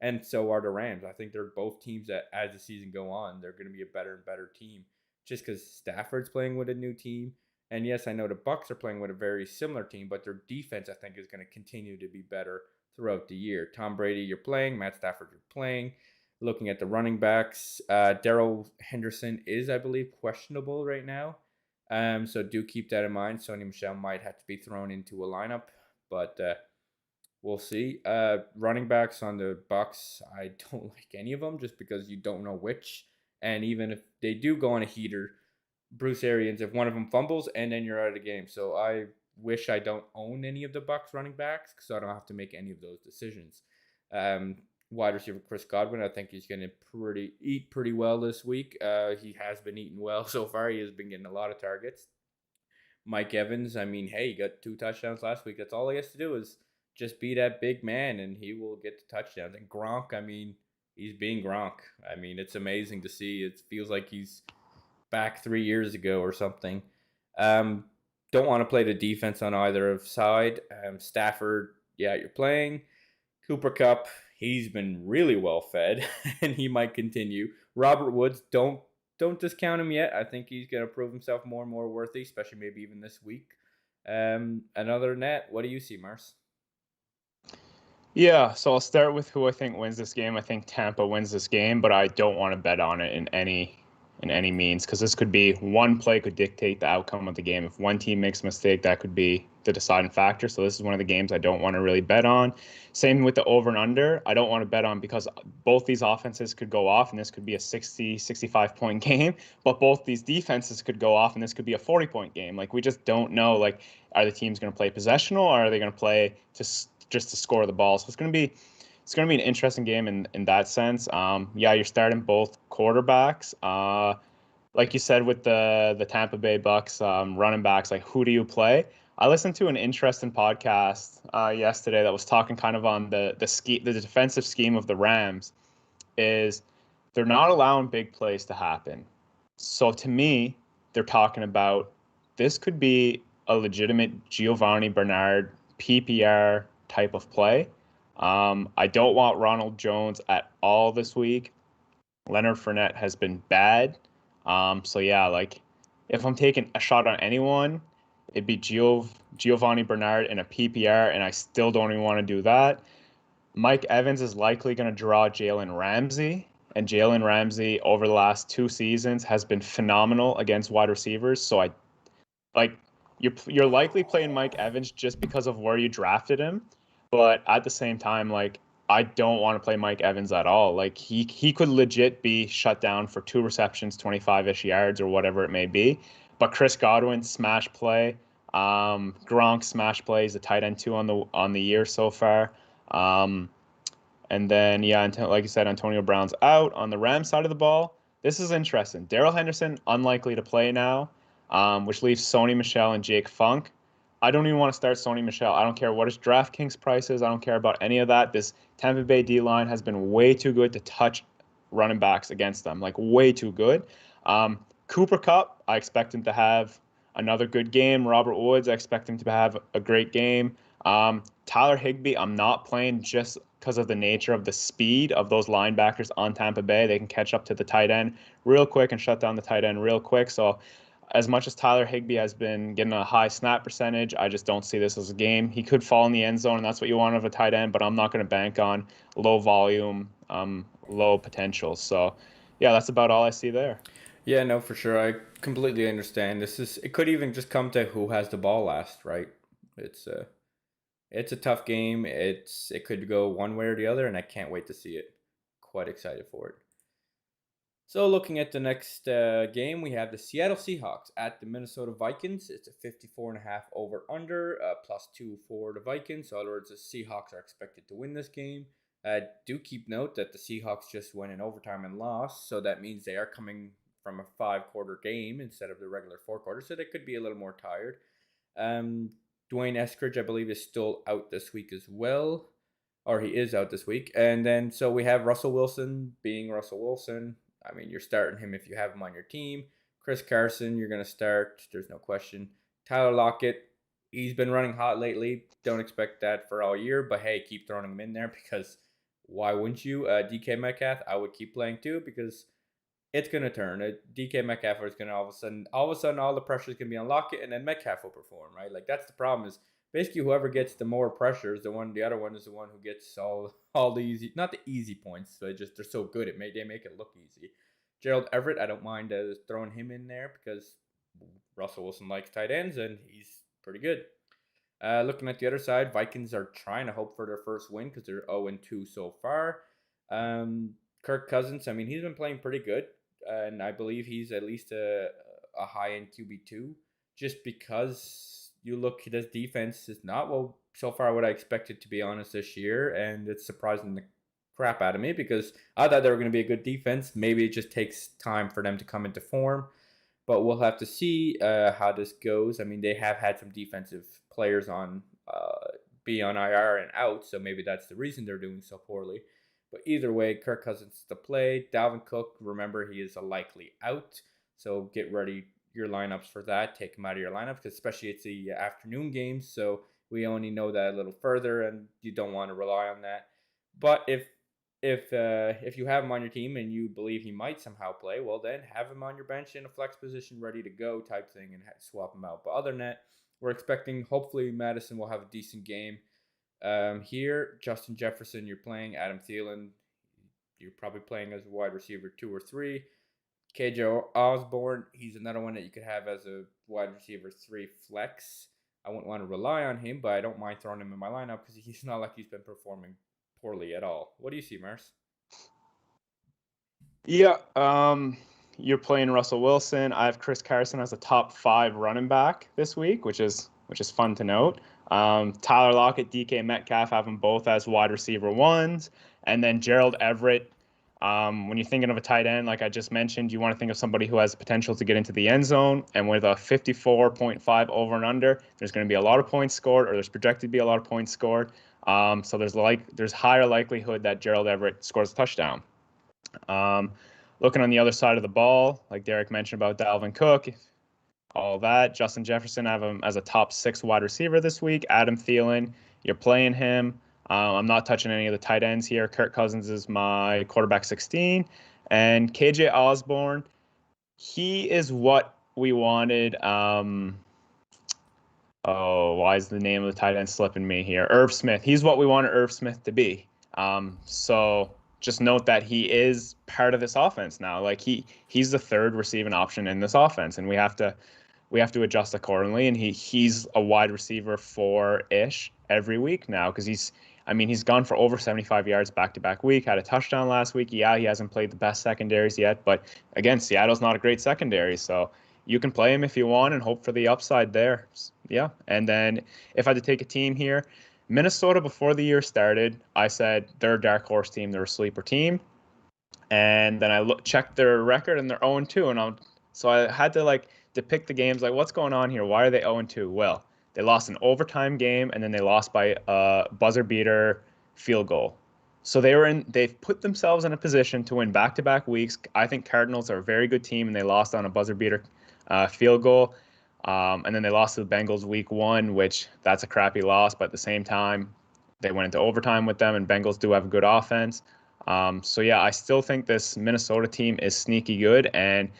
and so are the Rams. I think they're both teams that as the season go on, they're going to be a better and better team just cuz Stafford's playing with a new team. And yes, I know the Bucks are playing with a very similar team, but their defense I think is going to continue to be better throughout the year. Tom Brady, you're playing. Matt Stafford, you're playing. Looking at the running backs, Darrell Henderson is, I believe, questionable right now. So do keep that in mind. Sony Michel might have to be thrown into a lineup, but we'll see. Running backs on the Bucks, I don't like any of them just because you don't know which. And even if they do go on a heater, Bruce Arians, if one of them fumbles, and then you're out of the game. So I wish I don't own any of the Bucks running backs because I don't have to make any of those decisions. Um, Wide receiver Chris Godwin, I think he's going to eat pretty well this week. He has been eating well so far. He has been getting a lot of targets. Mike Evans, I mean, hey, he got 2 touchdowns last week. That's all he has to do is just be that big man, and he will get the touchdowns. And Gronk, I mean, he's being Gronk. I mean, it's amazing to see. It feels like he's back 3 years ago or something. Um, don't want to play the defense on either side. Stafford, yeah, you're playing. Cooper Cup, he's been really well fed, and he might continue. Robert Woods, don't discount him yet. I think he's going to prove himself more and more worthy, especially maybe even this week. And other than that, what do you see, Mars? Yeah, so I'll start with who I think wins this game. I think Tampa wins this game, but I don't want to bet on it in any means because this could be one play could dictate the outcome of the game. If one team makes a mistake, that could be the deciding factor. So this is one of the games I don't want to really bet on. Same with the over and under. I don't want to bet on because both these offenses could go off and this could be a 60, 65 point game, but both these defenses could go off and this could be a 40-point game. Like we just don't know, like, are the teams going to play possessional or are they going to play just to score the ball? So it's going to be an interesting game in that sense. Yeah, you're starting both quarterbacks. Like you said with the Tampa Bay Bucks running backs, like who do you play? I listened to an interesting podcast yesterday that was talking kind of on the defensive scheme of the Rams. Is they're not allowing big plays to happen. So to me, they're talking about this could be a legitimate Giovanni Bernard PPR type of play. I don't want Ronald Jones at all this week. Leonard Fournette has been bad. So yeah, like if I'm taking a shot on anyone, it'd be Giovanni Bernard in a PPR, and I still don't even want to do that. Mike Evans is likely going to draw Jalen Ramsey, and Jalen Ramsey over the last 2 seasons has been phenomenal against wide receivers. So I like you're likely playing Mike Evans just because of where you drafted him, but at the same time, like I don't want to play Mike Evans at all. Like he could legit be shut down for 2 receptions, 25-ish yards or whatever it may be. But Chris Godwin smash play, Gronk smash play is a tight end 2 on the year so far. Um, and then, yeah, like you said, Antonio Brown's out on the Rams side of the ball. This is interesting. Darrell Henderson, unlikely to play now, which leaves Sony Michel and Jake Funk. I don't even want to start Sony Michel. I don't care what his DraftKings price is. I don't care about any of that. This Tampa Bay D-line has been way too good to touch running backs against them, like way too good. Cooper Kupp, I expect him to have another good game. Robert Woods, I expect him to have a great game. Tyler Higbee, I'm not playing just because of the nature of the speed of those linebackers on Tampa Bay. They can catch up to the tight end real quick and shut down the tight end real quick. So as much as Tyler Higbee has been getting a high snap percentage, I just don't see this as a game. He could fall in the end zone, and that's what you want of a tight end, but I'm not going to bank on low volume, low potential. So, yeah, that's about all I see there. Yeah, no, for sure. I completely understand. It could even just come to who has the ball last, right? It's It's a tough game. It could go one way or the other, and I can't wait to see it. Quite excited for it. So looking at the next game, we have the Seattle Seahawks at the Minnesota Vikings. It's a 54.5 over under, +2 for the Vikings. So in other words, the Seahawks are expected to win this game. Do keep note that the Seahawks just went in overtime and lost, so that means they are coming from a 5-quarter game instead of the regular 4 quarters, so they could be a little more tired. Um, Dwayne Eskridge, I believe, is still out this week as well, or he is out this week. And then so we have Russell Wilson being Russell Wilson. I mean, you're starting him if you have him on your team. Chris Carson, you're going to start. There's no question. Tyler Lockett, he's been running hot lately. Don't expect that for all year, but hey, keep throwing him in there because why wouldn't you? DK Metcalf, I would keep playing too because it's gonna turn. DK Metcalf is gonna all of a sudden, all the pressure is gonna be on Lockett, and then Metcalf will perform, right? Like that's the problem. Is basically whoever gets the more pressure is the one. The other one is the one who gets all the easy, not the easy points. They're so good. They make it look easy. Gerald Everett, I don't mind throwing him in there because Russell Wilson likes tight ends and he's pretty good. Looking at the other side, Vikings are trying to hope for their first win because they're 0-2 so far. Kirk Cousins, I mean, he's been playing pretty good, and I believe he's at least a high end QB2. Just because you look, this defense is not well so far what I expected to be honest this year, and it's surprising the crap out of me because I thought they were going to be a good defense. Maybe it just takes time for them to come into form. But we'll have to see how this goes. I mean, they have had some defensive players on be on IR and out, so maybe that's the reason they're doing so poorly. But either way, Kirk Cousins to play. Dalvin Cook, remember he is a likely out, so get ready your lineups for that. Take him out of your lineups, because especially it's the afternoon games, so we only know that a little further, and you don't want to rely on that. But if you have him on your team and you believe he might somehow play, well then have him on your bench in a flex position, ready to go type thing, and swap him out. But other than that, we're expecting hopefully Madison will have a decent game. Here, Justin Jefferson, you're playing. Adam Thielen, you're probably playing as a wide receiver 2 or 3. KJ Osborne, he's another one that you could have as a wide receiver 3 flex. I wouldn't want to rely on him, but I don't mind throwing him in my lineup because he's not like he's been performing poorly at all. What do you see, Mars? Yeah, you're playing Russell Wilson. I have Chris Carson as a top 5 running back this week, which is fun to note. Tyler Lockett, DK Metcalf have them both as wide receiver 1s, and then Gerald Everett. When you're thinking of a tight end, like I just mentioned, you want to think of somebody who has potential to get into the end zone. And with a 54.5 over and under, there's going to be a lot of points scored, or there's projected to be a lot of points scored. So there's higher likelihood that Gerald Everett scores a touchdown. Looking on the other side of the ball, like Derek mentioned about Dalvin Cook, all that. Justin Jefferson, I have him as a top 6 wide receiver this week. Adam Thielen, you're playing him. I'm not touching any of the tight ends here. Kirk Cousins is my quarterback 16. And KJ Osborne, he is what we wanted. Why is the name of the tight end slipping me here? Irv Smith. He's what we wanted Irv Smith to be. So just note that he is part of this offense now. Like he's the third receiving option in this offense, and we have to adjust accordingly. And he's a wide receiver 4-ish every week now because he's gone for over 75 yards back-to-back week, had a touchdown last week. Yeah, he hasn't played the best secondaries yet, but again, Seattle's not a great secondary, so you can play him if you want and hope for the upside there. Yeah, and then if I had to take a team here, Minnesota, before the year started, I said they're a dark horse team, they're a sleeper team. And then I checked their record and they're 0-2. So I had to depict the games, like what's going on here? Why are they 0-2? Well, they lost an overtime game and then they lost by a buzzer beater field goal. So they've put themselves in a position to win back-to-back weeks. I think Cardinals are a very good team and they lost on a buzzer beater field goal. And then they lost to the Bengals week 1, which that's a crappy loss. But at the same time, they went into overtime with them, and Bengals do have a good offense. So yeah, I still think this Minnesota team is sneaky good, and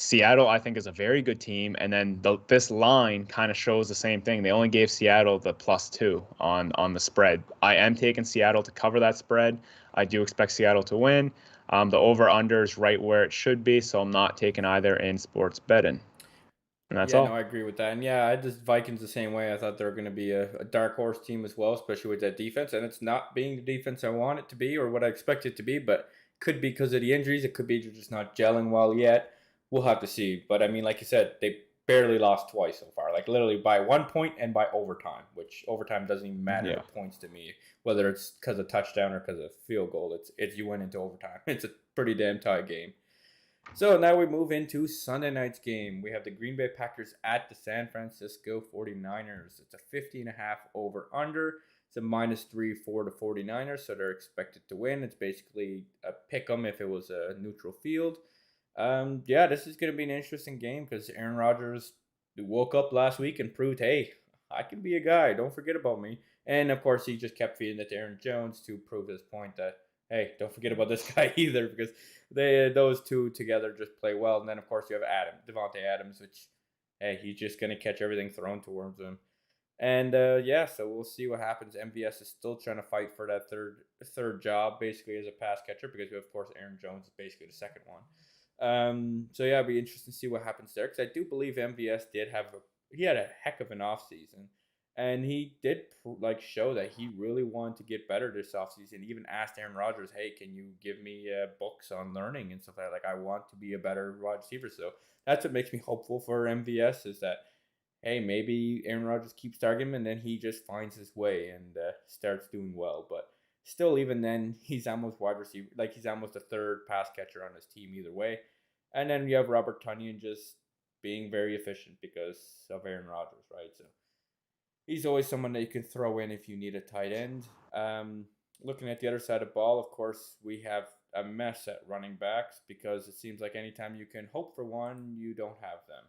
Seattle I think is a very good team. And then this line kind of shows the same thing. They only gave Seattle the +2 on the spread. I am taking Seattle to cover that spread. I do expect Seattle to win. The over/under is right where it should be, so I'm not taking either in sports betting. And that's Yeah, no, all. I agree with that. And yeah, I just Vikings the same way. I thought they were going to be a dark horse team as well, especially with that defense. And it's not being the defense I want it to be or what I expect it to be, but could be because of the injuries. It could be they're just not gelling well yet. We'll have to see. But I mean, like you said, they barely lost twice so far, like literally by 1 point and by overtime, which overtime doesn't even matter the Yeah. points to me, whether it's because of touchdown or because of field goal. It's you went into overtime. It's a pretty damn tight game. So now we move into Sunday night's game. We have the Green Bay Packers at the San Francisco 49ers. It's a 50.5 over under. It's a -3 for the 49ers, so they're expected to win. It's basically a pick 'em if it was a neutral field. Yeah, this is going to be an interesting game because Aaron Rodgers woke up last week and proved, hey, I can be a guy. Don't forget about me. And of course, he just kept feeding it to Aaron Jones to prove his point that, hey, don't forget about this guy either because those two together just play well. And then of course you have Devontae Adams, which hey, he's just gonna catch everything thrown towards him. And yeah, so we'll see what happens. MVS is still trying to fight for that third job, basically as a pass catcher, because of course Aaron Jones is basically the second one. So yeah, it'll be interesting to see what happens there because I do believe MVS he had a heck of an offseason. And he did like show that he really wanted to get better this offseason. He even asked Aaron Rodgers, "Hey, can you give me books on learning and stuff like that? Like, I want to be a better wide receiver." So that's what makes me hopeful for MVS is that hey, maybe Aaron Rodgers keeps targeting him and then he just finds his way and starts doing well. But still, even then, he's almost wide receiver. Like, he's almost a third pass catcher on his team either way. And then you have Robert Tunyon just being very efficient because of Aaron Rodgers, right? So he's always someone that you can throw in if you need a tight end. Looking at the other side of the ball, of course, we have a mess at running backs because it seems like anytime you can hope for one, you don't have them.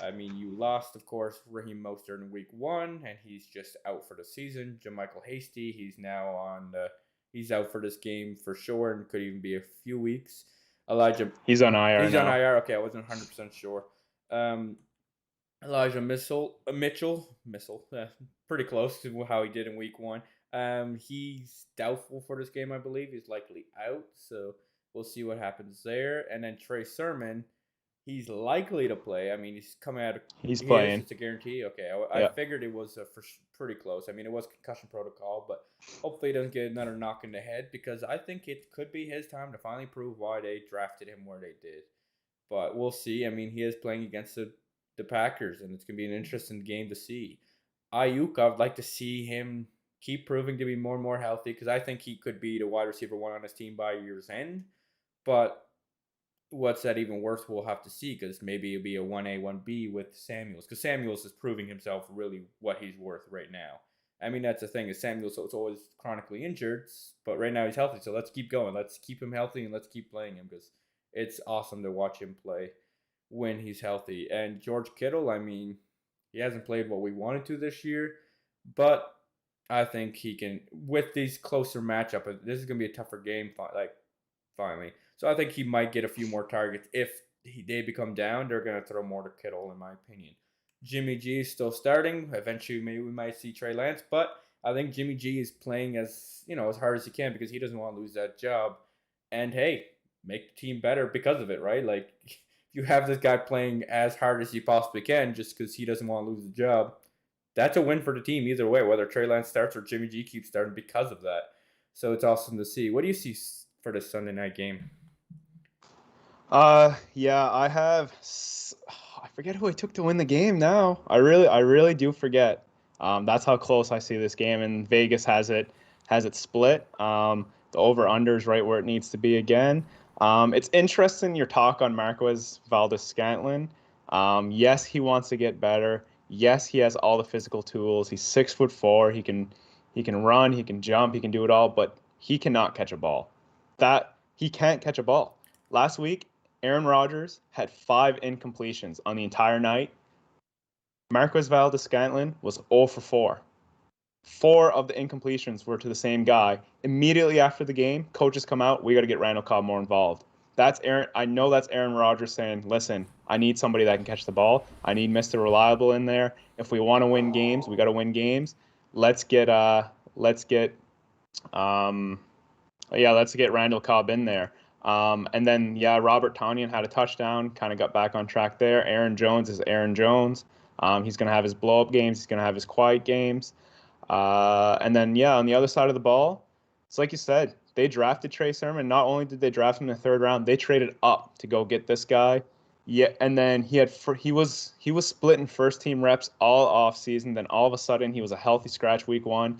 I mean, you lost, of course, Raheem Mostert in week 1, and he's just out for the season. JaMychal Hasty, he's out for this game for sure, and could even be a few weeks. Elijah, He's on IR he's on now. IR. Okay, I wasn't 100% sure. Um, Missile, pretty close to how he did in week 1. He's doubtful for this game, I believe. He's likely out, so we'll see what happens there. And then Trey Sermon, he's likely to play. I mean, he's coming out. He's He is. playing. It's a guarantee. Okay, I Yeah. figured it was pretty close. I mean, it was concussion protocol, but hopefully he doesn't get another knock in the head because I think it could be his time to finally prove why they drafted him where they did. But we'll see. I mean, he is playing against the Packers, and it's gonna be an interesting game to see. Ayuk, I'd like to see him keep proving to be more and more healthy because I think he could be the wide receiver one on his team by year's end. But what's that even worse? We'll have to see because maybe it'll be a 1A, 1B with Samuels because Samuels is proving himself really what he's worth right now. I mean, that's the thing is Samuels is always chronically injured, but right now he's healthy. So let's keep going. Let's keep him healthy and let's keep playing him because it's awesome to watch him play when he's healthy. And George Kittle, I mean, he hasn't played what we wanted to this year, but I think he can with these closer matchup. This is gonna be a tougher game. Like finally, so I think he might get a few more targets if they become down. They're gonna throw more to Kittle, in my opinion. Jimmy G is still starting. Eventually, maybe we might see Trey Lance, but I think Jimmy G is playing as hard as he can because he doesn't want to lose that job. And hey, make the team better because of it, right? Like if you have this guy playing as hard as he possibly can just because he doesn't want to lose the job, that's a win for the team either way, whether Trey Lance starts or Jimmy G keeps starting because of that. So it's awesome to see. What do you see for this Sunday night game? Yeah, I forget who I took to win the game now. I really do forget. That's how close I see this game, and Vegas has it split. The over/under's right where it needs to be again. It's interesting your talk on Marquez Valdes-Scantling. Yes, he wants to get better. Yes, he has all the physical tools. He's 6'4". He can run, he can jump, he can do it all, but he cannot catch a ball. That he can't catch a ball. Last week, Aaron Rodgers had 5 incompletions on the entire night. Marquez Valdes-Scantling was 0 for 4. 4 of the incompletions were to the same guy. Immediately after the game, coaches come out, we got to get Randall Cobb more involved. That's Aaron. I know that's Aaron Rodgers saying, "Listen, I need somebody that can catch the ball. I need Mr. Reliable in there. If we want to win games, we got to win games. Let's get um yeah, let's get Randall Cobb in there." And then, yeah, Robert Tonyan had a touchdown, kind of got back on track there. Aaron Jones is Aaron Jones. He's going to have his blow-up games. He's going to have his quiet games. And then, yeah, on the other side of the ball, it's like you said, they drafted Trey Sermon. Not only did they draft him in the third round, they traded up to go get this guy. Yeah, and then he was splitting first team reps all off season. Then all of a sudden, he was a healthy scratch week one.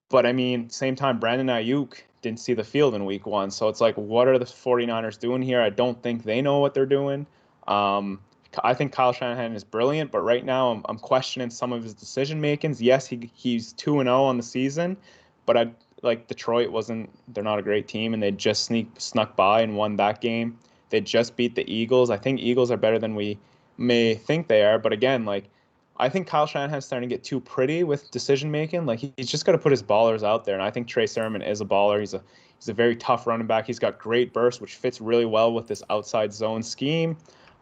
But I mean, same time, Brandon Ayuk didn't see the field in week one. So it's like, what are the 49ers doing here? I don't think they know what they're doing. Um, I think Kyle Shanahan is brilliant, but right now I'm questioning some of his decision makings. Yes, he's 2-0 on the season, but I like Detroit wasn't, they're not a great team, and they just snuck by and won that game. They just beat the Eagles. I think Eagles are better than we may think they are, but again, like I think Kyle Shanahan's starting to get too pretty with decision making. Like he's just got to put his ballers out there, and I think Trey Sermon is a baller. He's a very tough running back. He's got great burst, which fits really well with this outside zone scheme.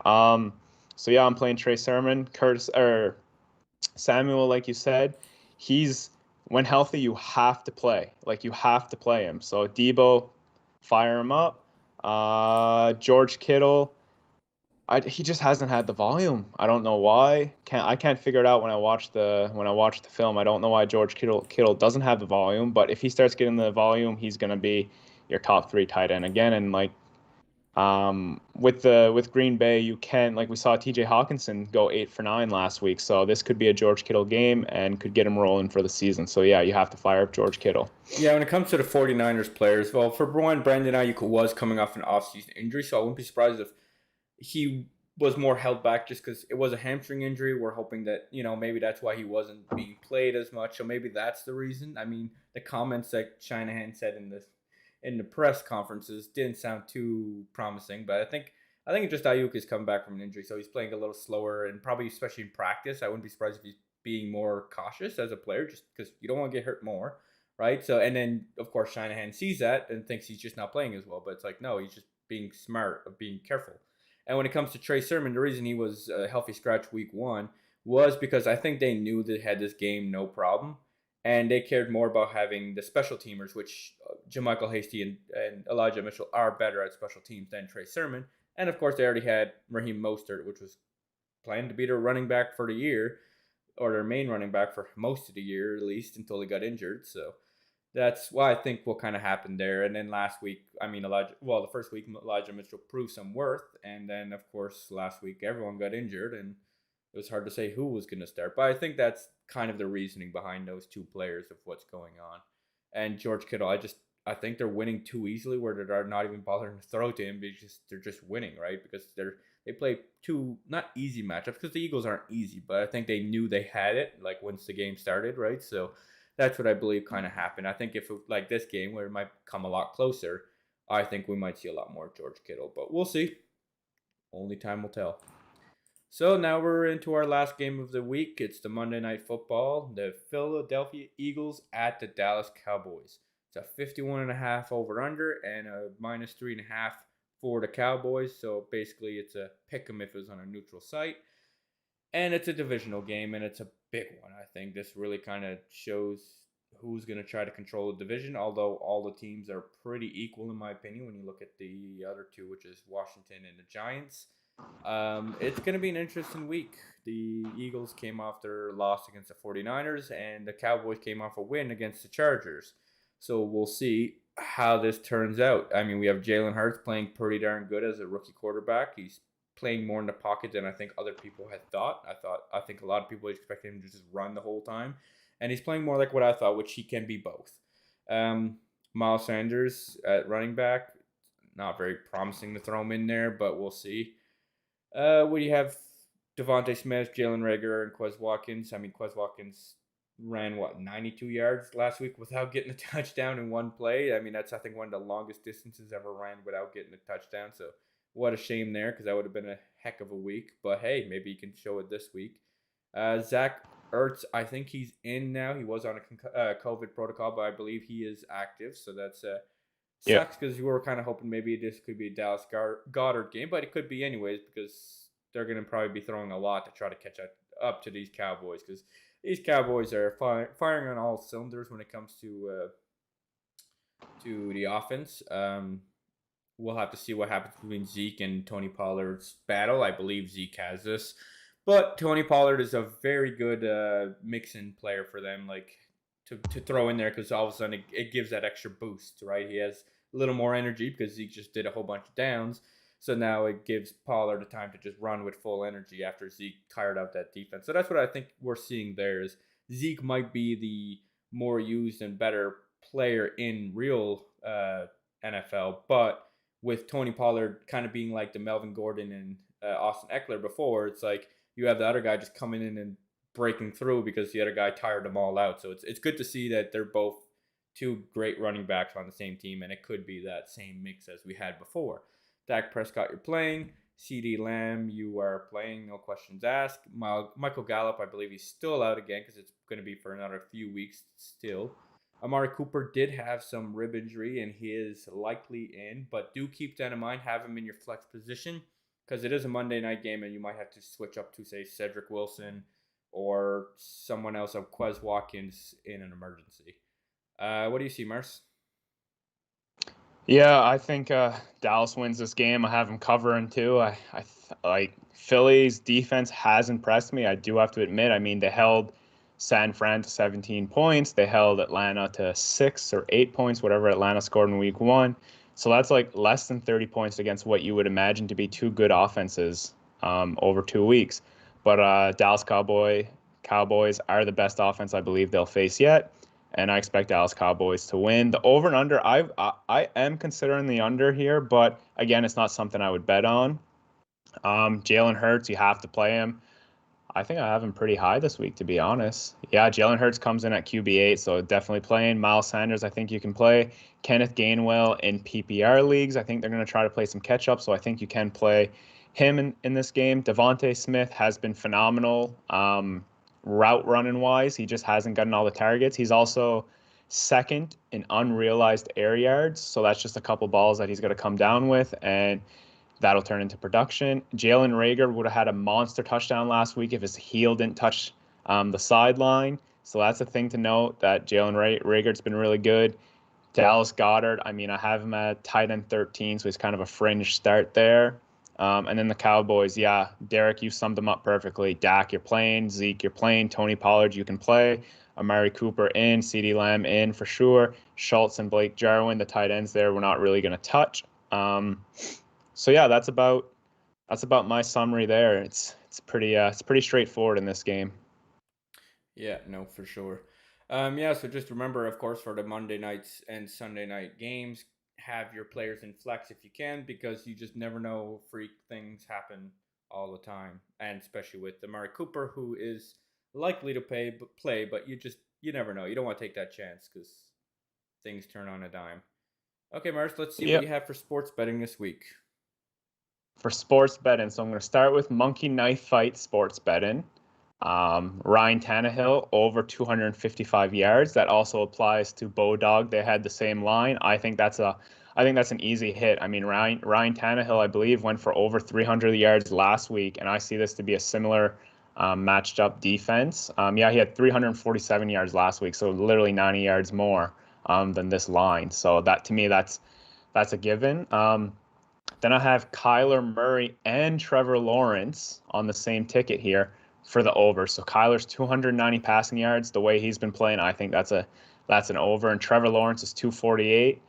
Um, so yeah, I'm playing Trey Sermon. Curtis or Samuel, like you said, he's when healthy, you have to play. Like you have to play him. So Debo, fire him up. George Kittle. He just hasn't had the volume. I don't know why. I can't figure it out when I watch the film. I don't know why George Kittle doesn't have the volume. But if he starts getting the volume, he's gonna be your top three tight end again. And like with Green Bay, you can like we saw T.J. Hawkinson go 8 for 9 last week. So this could be a George Kittle game and could get him rolling for the season. So yeah, you have to fire up George Kittle. Yeah, when it comes to the 49ers players, well, for one, Brandon Ayuk was coming off an offseason injury, so I wouldn't be surprised if he was more held back just because it was a hamstring injury. We're hoping that, maybe that's why he wasn't being played as much. So maybe that's the reason. I mean, the comments that Shanahan said in the press conferences didn't sound too promising, but I think it's just Ayuk is coming back from an injury, so he's playing a little slower and probably especially in practice. I wouldn't be surprised if he's being more cautious as a player just because you don't want to get hurt more, right? So and then of course Shanahan sees that and thinks he's just not playing as well, but it's like no, he's just being smart of being careful. And when it comes to Trey Sermon, the reason he was a healthy scratch week one was because I think they knew they had this game no problem. And they cared more about having the special teamers, which JaMychal Hasty and Elijah Mitchell are better at special teams than Trey Sermon. And of course, they already had Raheem Mostert, which was planned to be their running back for the year, or their main running back for most of the year, at least until he got injured. So that's why I think what kind of happened there. And then last week, I mean, the first week, Elijah Mitchell proved some worth. And then, of course, last week, everyone got injured and it was hard to say who was going to start. But I think that's kind of the reasoning behind those two players of what's going on. And George Kittle, I think they're winning too easily where they're not even bothering to throw to him because they're just winning, right? Because they play two not easy matchups because the Eagles aren't easy, but I think they knew they had it like once the game started, right? So that's what I believe kind of happened. I think if like this game where it might come a lot closer, I think we might see a lot more George Kittle, but we'll see. Only time will tell. So now we're into our last game of the week. It's the Monday Night Football, the Philadelphia Eagles at the Dallas Cowboys. It's a 51.5 over under and a -3.5 for the Cowboys. So basically, it's a pick 'em if it was on a neutral site. And it's a divisional game, and it's a big one. I think this really kind of shows who's going to try to control the division, although all the teams are pretty equal, in my opinion, when you look at the other two, which is Washington and the Giants. It's going to be an interesting week. The Eagles came off their loss against the 49ers, and the Cowboys came off a win against the Chargers. So we'll see how this turns out. I mean, we have Jalen Hurts playing pretty darn good as a rookie quarterback. He's playing more in the pocket than I think other people had thought. I think a lot of people expected him to just run the whole time, and he's playing more like what I thought, which he can be both. Um, Miles Sanders at running back, not very promising to throw him in there, but we'll see. We have Devontae Smith, Jalen Reagor, and Quez Watkins. I mean, Quez Watkins ran 92 yards last week without getting a touchdown in one play. I mean, that's I think one of the longest distances ever ran without getting a touchdown. So what a shame there because that would have been a heck of a week. But hey, maybe he can show it this week. Zach Ertz, I think he's in now. He was on a COVID protocol, but I believe he is active. So that's Yeah. sucks because you were kind of hoping maybe this could be a Dallas Goddard game, but it could be anyways because they're going to probably be throwing a lot to try to catch up to these Cowboys because these Cowboys are firing on all cylinders when it comes to the offense. we'll have to see what happens between Zeke and Tony Pollard's battle. I believe Zeke has this, but Tony Pollard is a very good mix-in player for them, like to throw in there because all of a sudden it gives that extra boost, right? He has a little more energy because Zeke just did a whole bunch of downs. So now it gives Pollard the time to just run with full energy after Zeke tired out that defense. So that's what I think we're seeing there is Zeke might be the more used and better player in real NFL, but with Tony Pollard kind of being like the Melvin Gordon and Austin Eckler before, it's like you have the other guy just coming in and breaking through because the other guy tired them all out. So it's good to see that they're both two great running backs on the same team, and it could be that same mix as we had before. Dak Prescott, you're playing. CD Lamb, you are playing, no questions asked. Michael Gallup, I believe he's still out again because it's going to be for another few weeks still. Amari Cooper did have some rib injury and he is likely in, but do keep that in mind. Have him in your flex position because it is a Monday night game and you might have to switch up to, say, Cedric Wilson or someone else of Quez Watkins in an emergency. What do you see, Mars? Yeah, I think Dallas wins this game. I have them covering too. Like Philly's defense has impressed me. I do have to admit. I mean, they held San Fran to 17 points. They held Atlanta to 6 or 8 points, whatever Atlanta scored in Week 1. So that's like less than 30 points against what you would imagine to be two good offenses over 2 weeks. But Cowboys are the best offense I believe they'll face yet, and I expect Dallas Cowboys to win. The over and under, I am considering the under here, but again, it's not something I would bet on. Jalen Hurts, you have to play him. I think I have him pretty high this week, to be honest. Yeah, Jalen Hurts comes in at QB8, so definitely playing. Miles Sanders, I think you can play. Kenneth Gainwell in PPR leagues, I think they're going to try to play some catch up, so I think you can play him in this game. Devontae Smith has been phenomenal route running wise. He just hasn't gotten all the targets. He's also second in unrealized air yards, so that's just a couple balls that he's going to come down with, and that'll turn into production. Jalen Reagor would have had a monster touchdown last week if his heel didn't touch the sideline. So that's a thing to note that Jalen Reagor's been really good. Dallas Goedert, I mean, I have him at tight end 13, so he's kind of a fringe start there. And then the Cowboys, yeah, Derek, you summed them up perfectly. Dak, you're playing. Zeke, you're playing. Tony Pollard, you can play. Amari Cooper in. CeeDee Lamb in for sure. Schultz and Blake Jarwin, the tight ends there, we're not really going to touch. So yeah, that's about my summary there. It's pretty straightforward in this game. Yeah, no, for sure. Yeah, so just remember, of course, for the Monday nights and Sunday night games, have your players in flex if you can, because you just never know. Freak things happen all the time, and especially with Amari Cooper, who is likely to play, but you never know. You don't want to take that chance because things turn on a dime. Okay, Mars, let's see what you Yep. have for sports betting this week. For sports betting, so I'm going to start with Monkey Knife Fight sports betting. Ryan Tannehill over 255 yards. That also applies to Bodog. They had the same line. I think that's an easy hit. I mean, Ryan Tannehill, I believe, went for over 300 yards last week, and I see this to be a similar matched up defense. Yeah, he had 347 yards last week, so literally 90 yards more than this line. So that to me, that's a given. Then I have Kyler Murray and Trevor Lawrence on the same ticket here for the over. So Kyler's 290 passing yards. The way he's been playing, I think that's an over. And Trevor Lawrence is 248.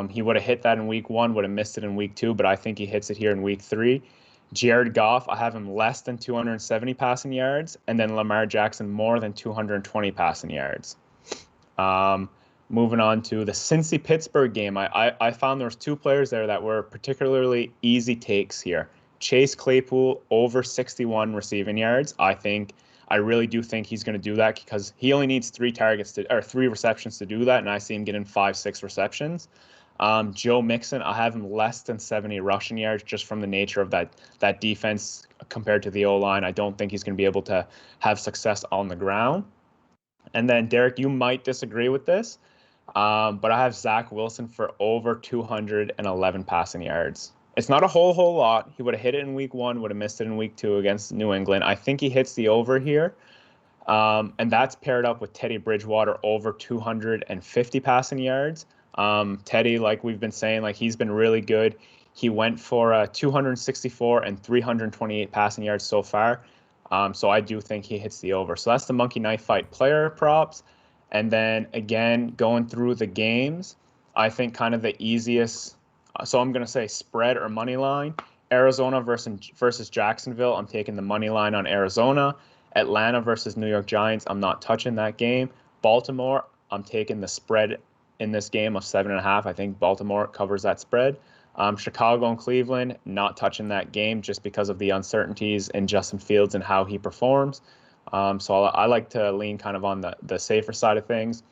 He would have hit that in week 1, would have missed it in week 2, but I think he hits it here in week 3. Jared Goff, I have him less than 270 passing yards, and then Lamar Jackson more than 220 passing yards. Moving on to the Cincy-Pittsburgh game, I found there was 2 players there that were particularly easy takes here. Chase Claypool over 61 receiving yards. I really do think he's going to do that because he only needs 3 receptions to do that, and I see him getting 5-6 receptions. Joe Mixon, I have him less than 70 rushing yards just from the nature of that defense compared to the O-line. I don't think he's going to be able to have success on the ground. And then, Derek, you might disagree with this, but I have Zach Wilson for over 211 passing yards. It's not a whole lot. He would have hit it in week 1, would have missed it in week 2 against New England. I think he hits the over here. And that's paired up with Teddy Bridgewater over 250 passing yards. Teddy, like we've been saying, like he's been really good. He went for 264 and 328 passing yards so far. So I do think he hits the over. So that's the Monkey Knife Fight player props. And then again, going through the games, I think kind of the easiest. So I'm going to say spread or money line. Arizona versus Jacksonville. I'm taking the money line on Arizona. Atlanta versus New York Giants. I'm not touching that game. Baltimore. I'm taking the spread in this game of 7.5. I think Baltimore covers that spread. Chicago and Cleveland, not touching that game just because of the uncertainties in Justin Fields and how he performs. So I like to lean kind of on the safer side of things.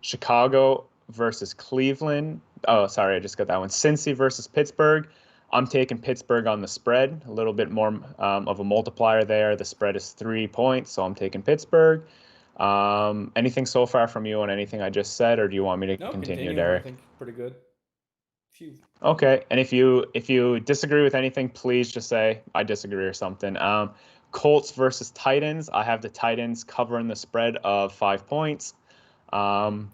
Chicago versus Cleveland. Oh, sorry, I just got that one. Cincy versus Pittsburgh. I'm taking Pittsburgh on the spread, a little bit more of a multiplier there. The spread is 3 points, so I'm taking Pittsburgh. Anything so far from you on anything I just said, or do you want me to No, continue, continue. I Derek? think pretty good. Phew. Okay, and if you disagree with anything, please just say I disagree or something. Colts versus Titans. I have the Titans covering the spread of 5 points. Um,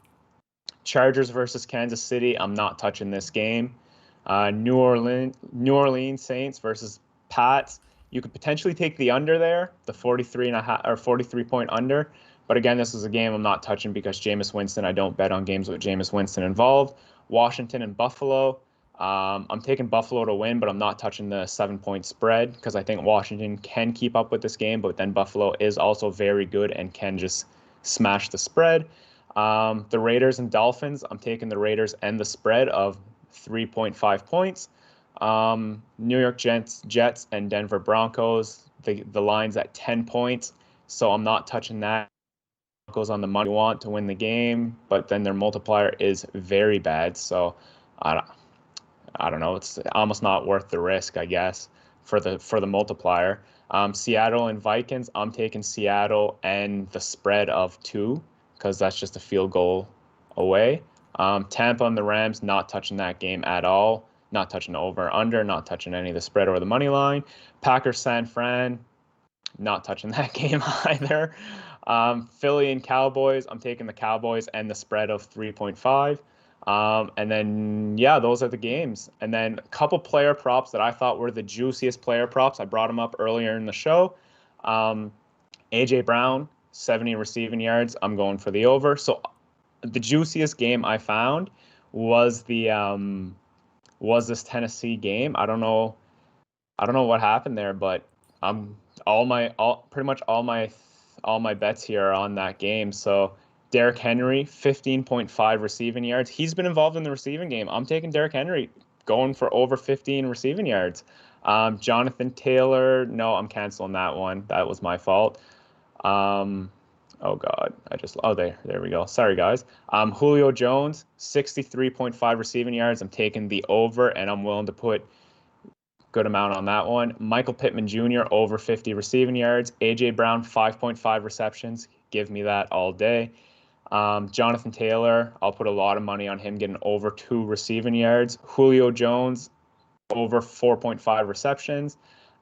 Chargers versus Kansas City. I'm not touching this game. New Orleans Saints versus Pats. You could potentially take the under there, the 43 and a half or 43 point under. But again, this is a game I'm not touching because Jameis Winston. I don't bet on games with Jameis Winston involved. Washington and Buffalo. I'm taking Buffalo to win, but I'm not touching the 7 point spread because I think Washington can keep up with this game, but then Buffalo is also very good and can just smash the spread. The Raiders and Dolphins, I'm taking the Raiders and the spread of 3.5 points. New York Jets and Denver Broncos, the line's at 10 points, so I'm not touching that. Broncos on the money want to win the game, but then their multiplier is very bad, so I don't, I don't know. It's almost not worth the risk, I guess, for the multiplier. Seattle and Vikings, I'm taking Seattle and the spread of 2 because that's just a field goal away. Tampa and the Rams, not touching that game at all. Not touching the over or under, not touching any of the spread or the money line. Packers San Fran, not touching that game either. Philly and Cowboys, I'm taking the Cowboys and the spread of 3.5. And then, yeah, those are the games. And then a couple player props that I thought were the juiciest player props. I brought them up earlier in the show. Um, AJ Brown, 70 receiving yards. I'm going for the over. So the juiciest game I found was was this Tennessee game. I don't know what happened there, but pretty much all my bets here are on that game. So Derrick Henry, 15.5 receiving yards. He's been involved in the receiving game. I'm taking Derrick Henry going for over 15 receiving yards. Jonathan Taylor, no, I'm canceling that one. That was my fault. Um, oh God, there we go. Sorry guys. Julio Jones, 63.5 receiving yards. I'm taking the over, and I'm willing to put good amount on that one. Michael Pittman Jr. over 50 receiving yards. AJ Brown 5.5 receptions. Give me that all day. Jonathan Taylor, I'll put a lot of money on him getting over 2 receiving yards. Julio Jones over 4.5 receptions.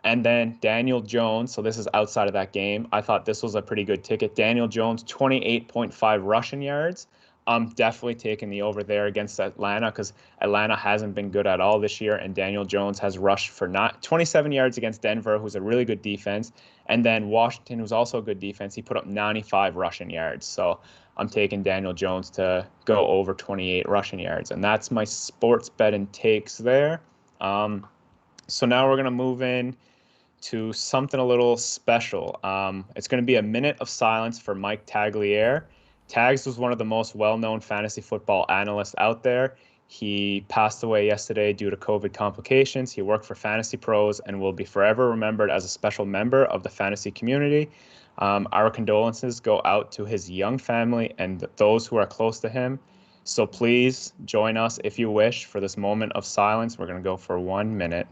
And then Daniel Jones, so this is outside of that game. I thought this was a pretty good ticket. Daniel Jones, 28.5 rushing yards. I'm definitely taking the over there against Atlanta because Atlanta hasn't been good at all this year, and Daniel Jones has rushed for not 27 yards against Denver, who's a really good defense, and then Washington, who's also a good defense. He put up 95 rushing yards. So I'm taking Daniel Jones to go over 28 rushing yards, and that's my sports bet and takes there. So now we're gonna move in to something a little special. It's going to be a minute of silence for Mike Tagliere. Tags was one of the most well-known fantasy football analysts out there. He passed away yesterday due to COVID complications. He worked for Fantasy Pros and will be forever remembered as a special member of the fantasy community. Our condolences go out to his young family and those who are close to him. So please join us if you wish for this moment of silence. We're going to go for 1 minute.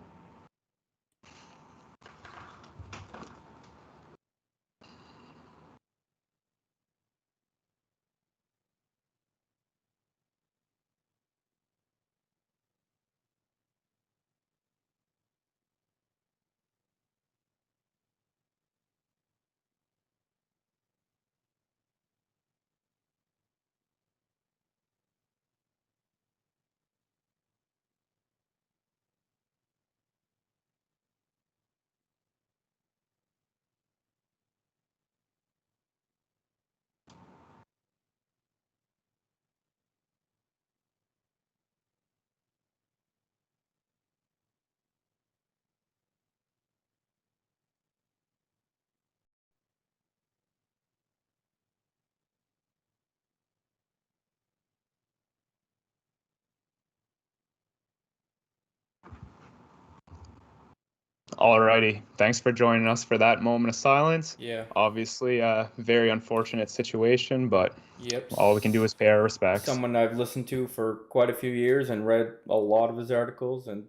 Alrighty. Thanks for joining us for that moment of silence. Yeah. Obviously, a very unfortunate situation, but Yep. all we can do is pay our respects. Someone I've listened to for quite a few years and read a lot of his articles, and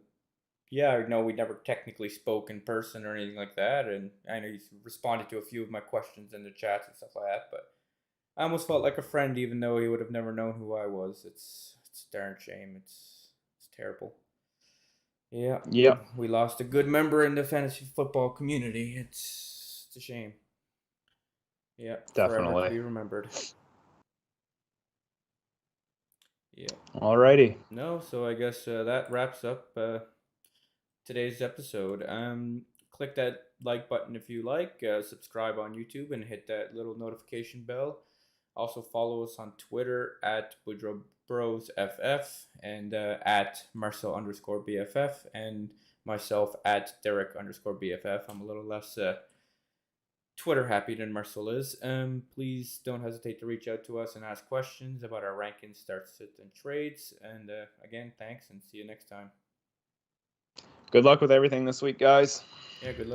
yeah, I know we never technically spoke in person or anything like that, and I know he's responded to a few of my questions in the chats and stuff like that, but I almost felt like a friend, even though he would have never known who I was. It's a darn shame. It's terrible. Yeah, Yep, we lost a good member in the fantasy football community. It's a shame. Yeah, forever to definitely. be remembered. Yeah. Alrighty. No, so I guess that wraps up today's episode. Click that like button if you like. Subscribe on YouTube and hit that little notification bell. Also follow us on Twitter at BoudreauxBrosFF and at Marcel_BFF and myself at Derek_BFF. I'm a little less Twitter happy than Marcel is. Please don't hesitate to reach out to us and ask questions about our rankings, starts, sits, and trades. And again, thanks and see you next time. Good luck with everything this week, guys. Yeah, good luck.